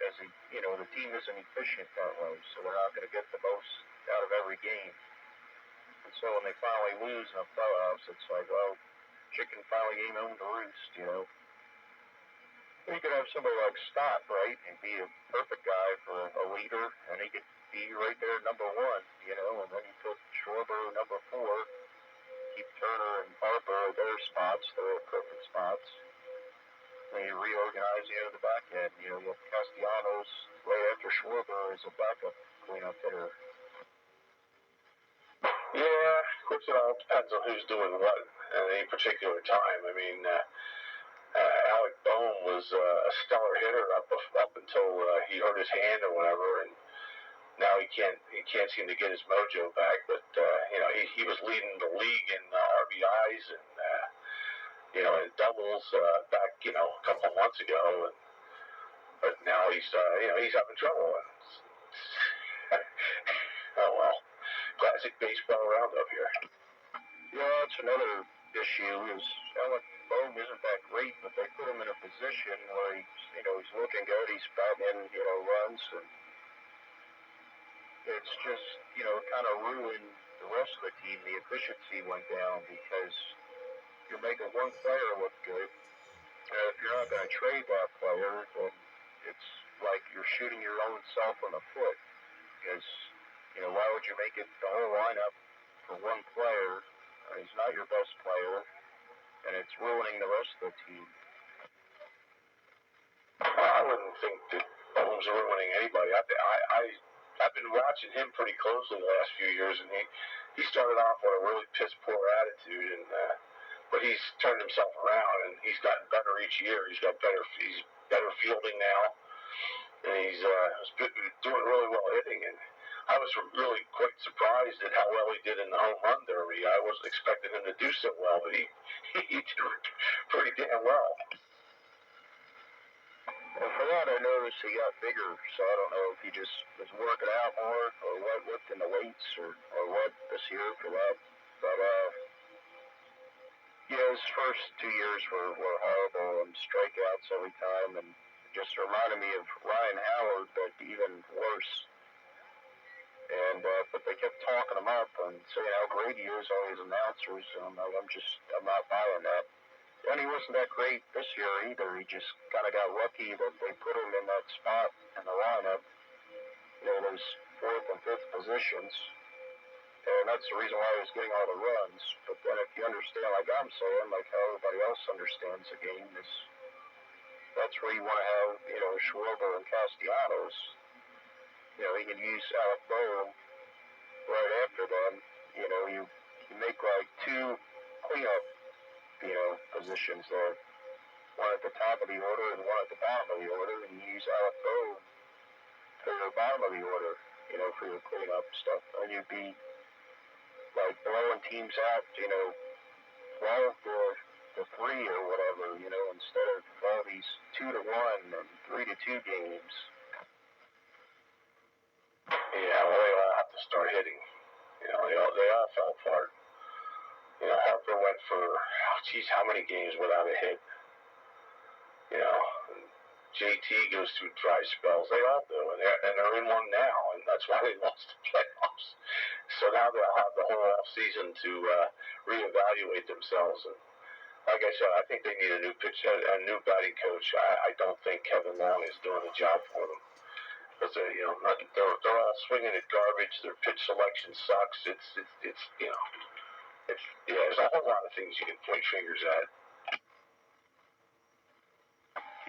F: as the team isn't efficient that way, so they're not going to get the most out of every game. And so when they finally lose in the playoffs, it's like, well, chicken finally came home to roost, You could have somebody like Stott, right, and be a perfect guy for a leader, and he could be right there number 1, and then you put Schwarber number 4, keep Turner and Harper at their spots, they're perfect spots. And you reorganize, the back end, with Castellanos right after Schwarber as a backup cleanup hitter. Yeah, of course it all depends on who's doing what at any particular time. I mean, Alec Bohm was a stellar hitter up until he hurt his hand or whatever, and now he can't seem to get his mojo back. But he was leading the league in RBIs and in doubles back a couple of months ago, but now he's having trouble. Oh well, classic baseball roundup here. Yeah, that's another issue is Alec Bohm isn't that great, but they put him in a position where he's looking good, he's batting in, runs, and it's just, kind of ruined the rest of the team. The efficiency went down because you're making one player look good, and if you're not going to trade that player, then it's like you're shooting your own self in the foot, because, why would you make it the whole lineup for one player? He's not your best player, and it's ruining the rest of the team. I wouldn't think that Bohm's ruining anybody. I've been watching him pretty closely the last few years, and he started off with a really piss-poor attitude, and but he's turned himself around, and he's gotten better each year. He's better fielding now, and he's doing really well hitting. And I was really quite surprised at how well he did in the home run derby. I wasn't expecting him to do so well, but he did pretty damn well. Well, for that, I noticed he got bigger, so I don't know if he just was working out more, or what, lifting the weights, or what this year for that. But His first 2 years were horrible and strikeouts every time, and just reminded me of Ryan Howard, but even worse. And but they kept talking him up and saying how great he is, all these announcers. And I'm not buying that. And he wasn't that great this year either. He just kind of got lucky that they put him in that spot in the lineup. Those fourth and fifth positions. And that's the reason why he was getting all the runs. But then if you understand, like I'm saying, like how everybody else understands the game, that's where you want to have, Schwarber and Castellanos. You can use Alec Bohm right after them. You make like two cleanup, positions there. One at the top of the order and one at the bottom of the order, and you use Alec Bohm for the bottom of the order, for your cleanup stuff. And you'd be like blowing teams out, 12 to 3 or whatever, instead of all these 2-1 and 3-2 games.
D: Yeah, well, they all have to start hitting. They all fell apart. Harper went for, how many games without a hit? JT goes through dry spells. They all do, and they're in one now, and that's why they lost the playoffs. So now they'll have the whole off season to reevaluate themselves. And like I said, I think they need a new new batting coach. I don't think Kevin Long is doing the job for them. Because they're all swinging at garbage. Their pitch selection sucks. There's a whole lot of things you can point fingers at.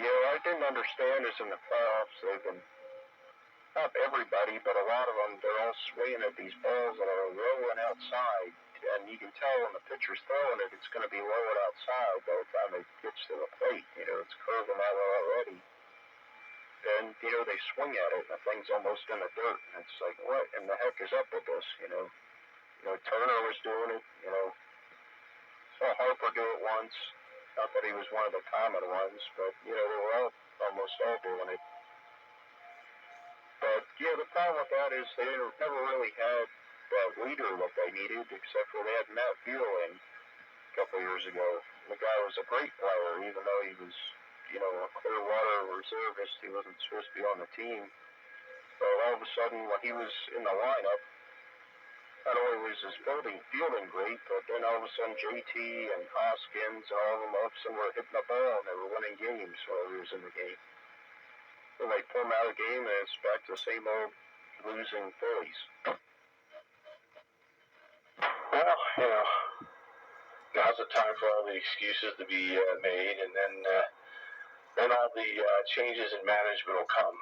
F: I didn't understand is in the playoffs they've been, not everybody, but a lot of them, they're all swinging at these balls that are rolling outside, and you can tell when the pitcher's throwing it, it's going to be rolling outside by the time it gets to the plate. It's curving that way already. And, they swing at it, and the thing's almost in the dirt. And it's like, what in the heck is up with this, Turner was doing it, Saw Harper do it once. Not that he was one of the common ones, but, they were almost all doing it. But, the problem with that is they never really had that leader that they needed, except for they had Matt Bueller a couple years ago. The guy was a great player, even though he was, a Clearwater reservist. He wasn't supposed to be on the team. But all of a sudden, when he was in the lineup, not only was his fielding great, but then all of a sudden JT and Hoskins and all of them all of a sudden were hitting the ball and they were winning games while he was in the game. Then they pull him out of the game and it's back to the same old losing Phillies.
D: Well, now's the time for all the excuses to be made, and then all the changes in management will come.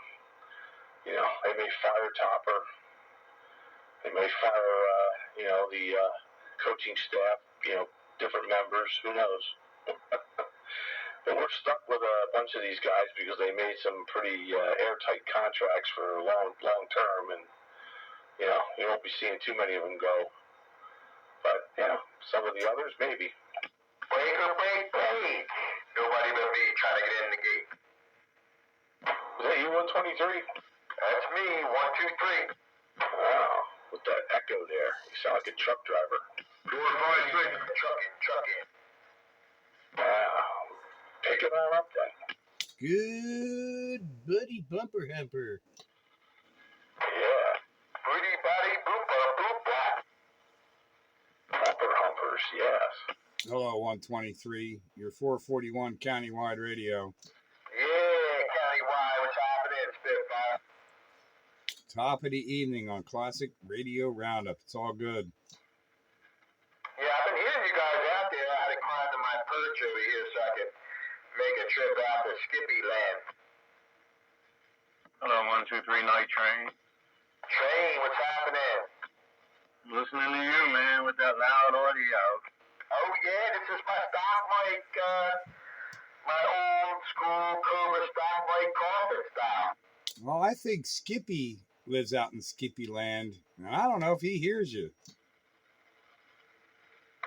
D: They may fire Topper. They may fire, the coaching staff, different members, who knows. But we're stuck with a bunch of these guys because they made some pretty airtight contracts for long term, and, you won't be seeing too many of them go. But, some of the others, maybe.
A: Break. Nobody but me trying to get in the gate.
D: Is that you, 123?
A: That's me, 123.
D: Wow. With that echo there. You sound like a truck driver.
A: Door 5-6, trucking.
D: Wow. Pick it all up then.
B: Good buddy bumper humper.
D: Yeah.
A: Booty body booper.
D: Bumper humpers, yes.
B: Hello, 123, your 441 countywide radio.
A: Yeah, countywide, what's happening, Spitfire?
B: Top of the evening on Classic Radio Roundup. It's all good.
A: Yeah, I've been hearing you guys out there. I had to climb to my perch over here so I could make a trip out to Skippy Land.
G: Hello, 123 Night Train.
A: Train, what's happening?
G: Listening to you, man, with that loud audio.
A: Oh, yeah, this is my stock mic, my old school Cobra stock mic coffin style.
B: Well, I think Skippy lives out in Skippy Land. I don't know if he hears you.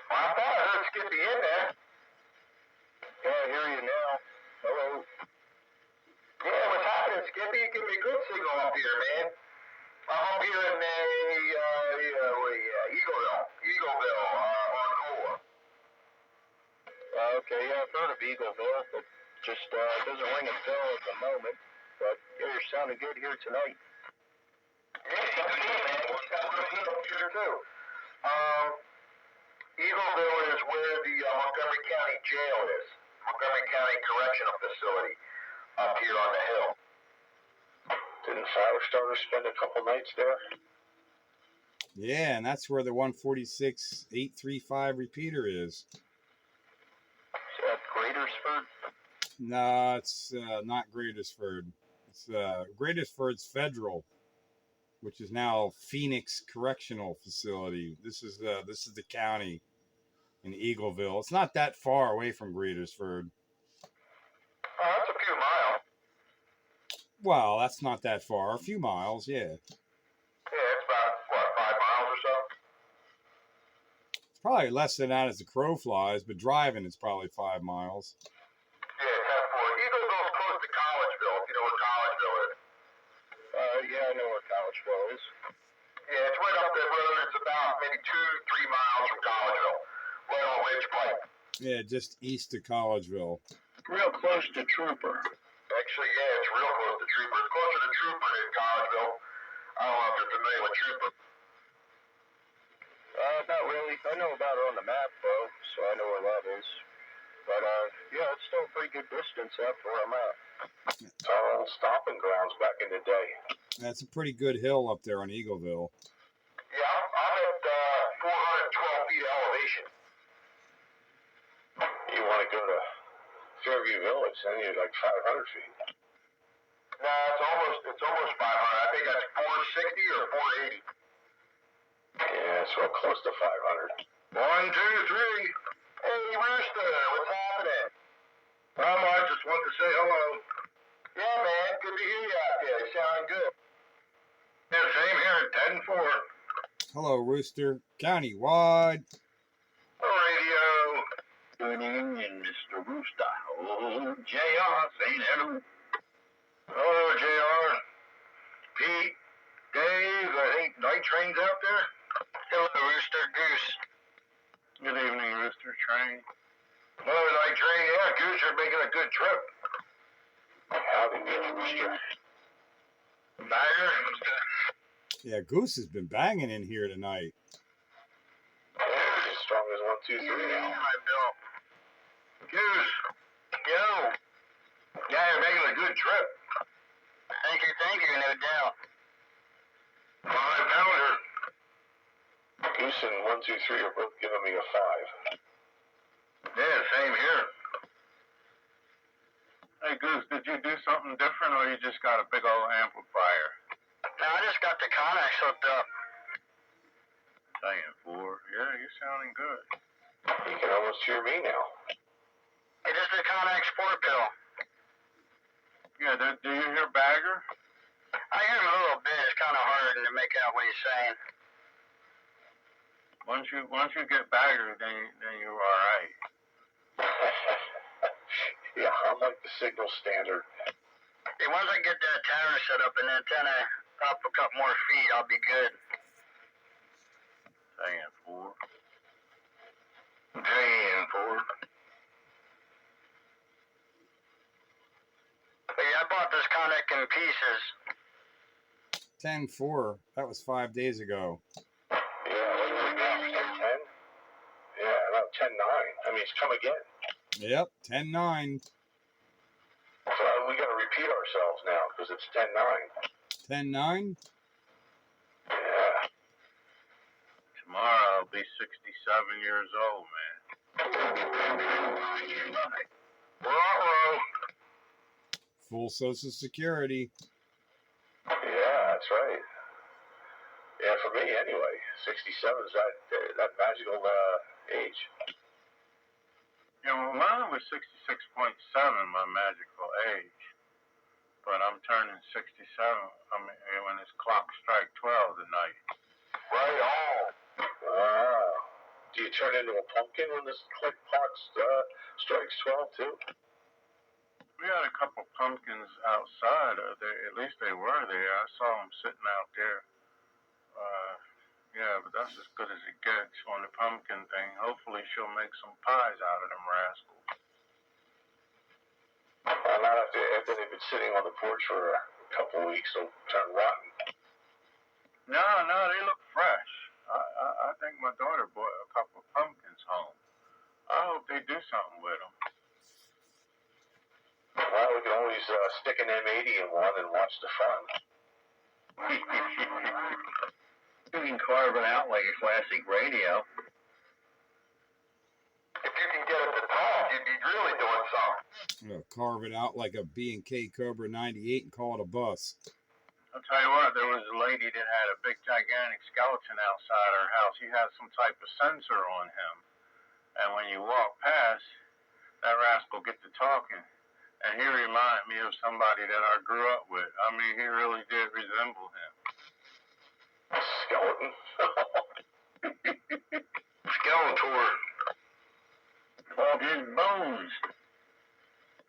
A: I thought I heard Skippy in there.
F: Yeah, I hear you now. Hello.
A: Yeah, what's happening, Skippy? Give me a good signal up here, man. I'm up here in Eagleville, on Cola.
F: Eagleville, but just doesn't ring a bell at the moment. But yeah, you're sounding good here tonight.
D: Yeah, man. What's got good heat up here too? Eagleville is where the Montgomery County Jail is. Montgomery County Correctional Facility up here on the hill.
F: Didn't Firestarter spend a couple nights there?
B: Yeah, and that's where the 146.835 repeater is.
F: Is that Greatersford?
B: No, it's not Greatersford. It's Greatersford's Federal, which is now Phoenix Correctional Facility. This is the county in Eagleville. It's not that far away from Greatersford.
D: Oh, that's a few miles.
B: Well, that's not that far. A few miles, yeah.
D: Yeah, it's about, what, 5 miles or so?
B: It's probably less than that as the crow flies, but driving it's probably 5 miles.
D: Yeah, 10-4. Eagleville's close to Collegeville, if you know where Collegeville is.
F: Yeah, I know where Collegeville is.
D: Yeah, it's right up that road. It's about maybe 2-3 miles from Collegeville. Right on Ridge Pike.
B: Yeah, just east of Collegeville.
C: Real close to Trooper.
D: Actually, yeah, it's real close to Trooper. It's closer to Trooper than Collegeville. I don't know if you're familiar with Trooper.
F: Not really. I know about it on the map, though, so I know where that is. But, yeah, it's still a pretty good distance after where I'm at.
D: It's our old stomping grounds back in the day.
B: That's a pretty good hill up there on Eagleville.
D: Yeah, I'm at 412 feet elevation.
F: You want to go to Fairview Village, then you're like 500 feet.
D: Nah, it's almost 500. I think that's 460 or 480.
F: Yeah, it's real close to 500.
D: 1, 2, 3. Hey, Rooster, what's happening? Not much, just wanted to say hello. Yeah, man, good to hear you out there. You sound good. Yeah, same here, 10-4.
B: Hello, Rooster. Countywide.
D: Radio.
C: Good evening, Mr. Rooster. Oh, JR saying hello.
D: Hello, JR. Pete, Dave, I think Night Train's out there. Hello, Rooster, Goose.
G: Good evening, Rooster Train.
D: Hello, Night Train. Yeah, Goose, you're making a good trip.
F: Howdy, Rooster.
D: Bagger.
B: Yeah, Goose has been banging in here tonight.
F: Yeah, as strong as 1, 2, 3 now.
D: Hi, Bill. Goose. Yo. Yeah, you're making a good trip. Thank you, no doubt. 5-pounder.
F: Goose and 1, 2, 3 are both giving me a 5.
D: Yeah, same here.
G: Hey, Goose, did you do something different or you just got a big old amplifier?
D: No, I just got the Connex hooked up.
G: 10-4. Yeah, you're sounding good.
F: You can almost hear me now.
D: Hey, just the Connex 4-pill.
G: Yeah, do you hear Bagger?
D: I hear him a little bit. It's kind of hard to make out what he's saying.
G: Once you get Bagger, then you're all right.
F: Yeah, I'm like the signal standard.
D: Hey, once I get that tower set up and antenna up a couple more feet, I'll be good.
G: 10-4.
D: 10-4. Hey, I bought this Connex in pieces.
B: 10-4. That was 5 days ago.
F: Yeah, what is it now? 10-10? Yeah, no, 10-9. I mean, it's come again.
B: Yep, 10-9.
F: So we got to repeat ourselves now because it's 10-9.
B: 10-9?
F: Yeah.
G: Tomorrow I'll be 67 years old, man.
D: Ruh-roh.
B: Full Social Security.
F: Yeah, that's right. Yeah, for me anyway. 67 is that magical age.
G: Yeah, well, mine was 66.7, my magical age. But I'm turning 67. I mean, when this clock strikes 12 tonight.
D: Right on.
F: Wow. Do you turn into a pumpkin when this clock strikes 12 too?
G: We had a couple pumpkins outside. At least they were there. I saw them sitting out there. Yeah, but that's as good as it gets on the pumpkin thing. Hopefully she'll make some pies out of them rascals.
F: not after they've been sitting on the porch for a couple of weeks, they'll turn rotten.
G: No, they look fresh. I think my daughter brought a couple of pumpkins home. I hope they do something with them.
F: Well, we can always stick an M80 in one and watch the fun.
E: You can carve it out like a classic radio.
F: If you can get it to talk, you'd be really doing something.
B: Carve it out like a B&K Cobra 98 and call it a bus.
G: I'll tell you what, there was a lady that had a big gigantic skeleton outside her house. He had some type of sensor on him. And when you walk past, that rascal get to talking. And he reminded me of somebody that I grew up with. I mean, he really did resemble him.
F: Skeleton. Skeletor.
E: Called his bones.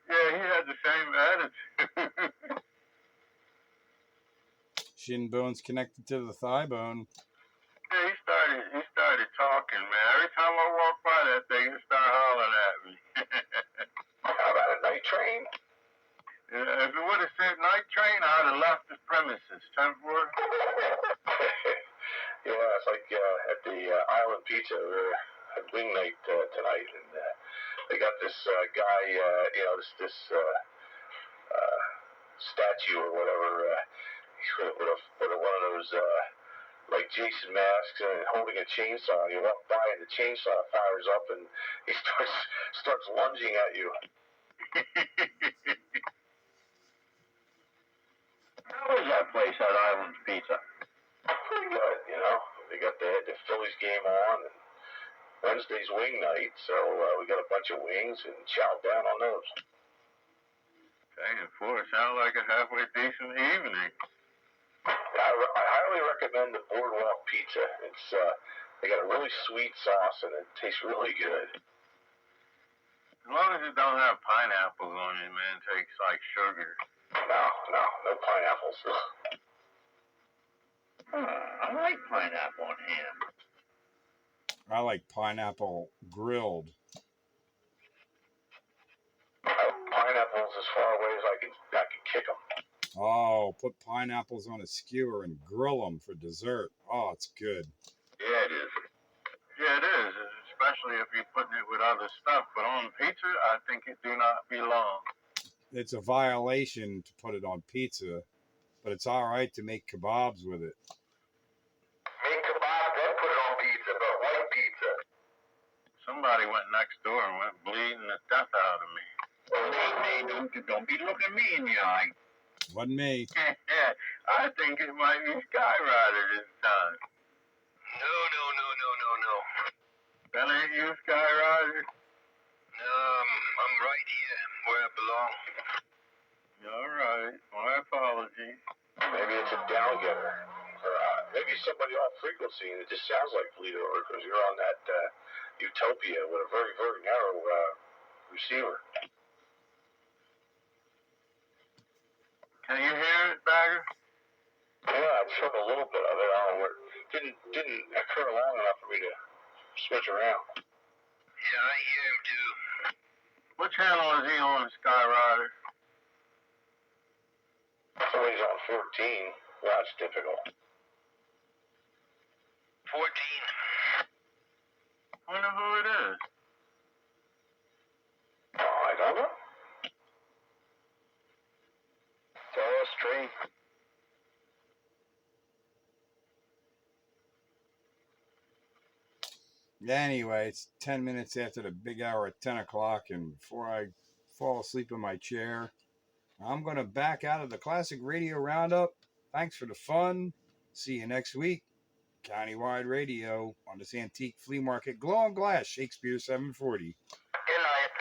G: Yeah, he had the same attitude.
B: Shin bone's connected to the thigh bone.
G: Yeah, he started talking, man. Every time I walk by that thing, he started hollering at me.
F: How about a night train?
G: Yeah, if it would have said night train, I would have left the premises. 10-4.
F: Yeah, it's like at the Island Pizza. We're at wing night tonight, and they got this guy, this statue or whatever. He's with one of those like Jason masks and holding a chainsaw. You walk by and the chainsaw fires up and he starts lunging at you.
E: How is that place at Island Pizza?
F: Pretty good, you know. They got the Phillies game on, and Wednesday's wing night, so we got a bunch of wings and chow down on those.
G: 10-4 sounds like a halfway decent evening.
F: I highly recommend the Boardwalk Pizza. It's they got a really sweet sauce and it tastes really good.
G: As long as it don't have pineapples on it, man, it tastes like sugar.
F: No pineapples.
E: I like pineapple on ham.
B: I like pineapple grilled.
F: Pineapples as far away as I can kick them.
B: Oh, put pineapples on a skewer and grill them for dessert. Oh, it's good.
E: Yeah, it is.
G: Yeah, it is, especially if you're putting it with other stuff. But on pizza, I think it do not belong.
B: It's a violation to put it on pizza, but it's all right to make kebabs with it.
F: Make kebabs, then put it on pizza, but white pizza.
G: Somebody went next door and went bleeding the death out of me.
E: Hey, don't be looking me in the eye.
B: Wasn't me.
G: I think it might be Skyrider this time.
F: No.
G: That ain't you, Skyrider?
F: I'm right here where I belong.
G: All right. My apologies.
F: Maybe it's a downgetter. Or maybe somebody off frequency and it just sounds like Bleeder because you're on that Utopia with a very, very narrow receiver.
G: Can you hear it, Bagger?
F: Yeah, I took a little bit of it. I don't know, it didn't occur long enough for me to switch around. Yeah, I hear him too.
G: What channel is he on, Skyrider?
F: Somebody's on 14. Well, that's typical. 14.
G: I wonder who it is.
F: Oh, I don't know. Taurus tree.
B: Anyway, it's 10 minutes after the big hour at 10 o'clock, and before I fall asleep in my chair, I'm going to back out of the Classic Radio Roundup. Thanks for the fun. See you next week. Countywide Radio on this antique flea market. Glow and Glass, Shakespeare 740.
F: Good night.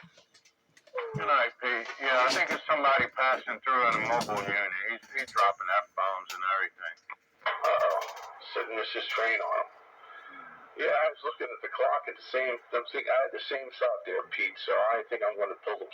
G: Good night, Pete. Yeah, I think it's somebody passing through in a mobile unit. He's dropping F-bombs and everything.
F: Uh-oh. Sitting with his train on him. Yeah, I was looking at the clock at the same. I had the same thought there, Pete. So I think I'm going to pull the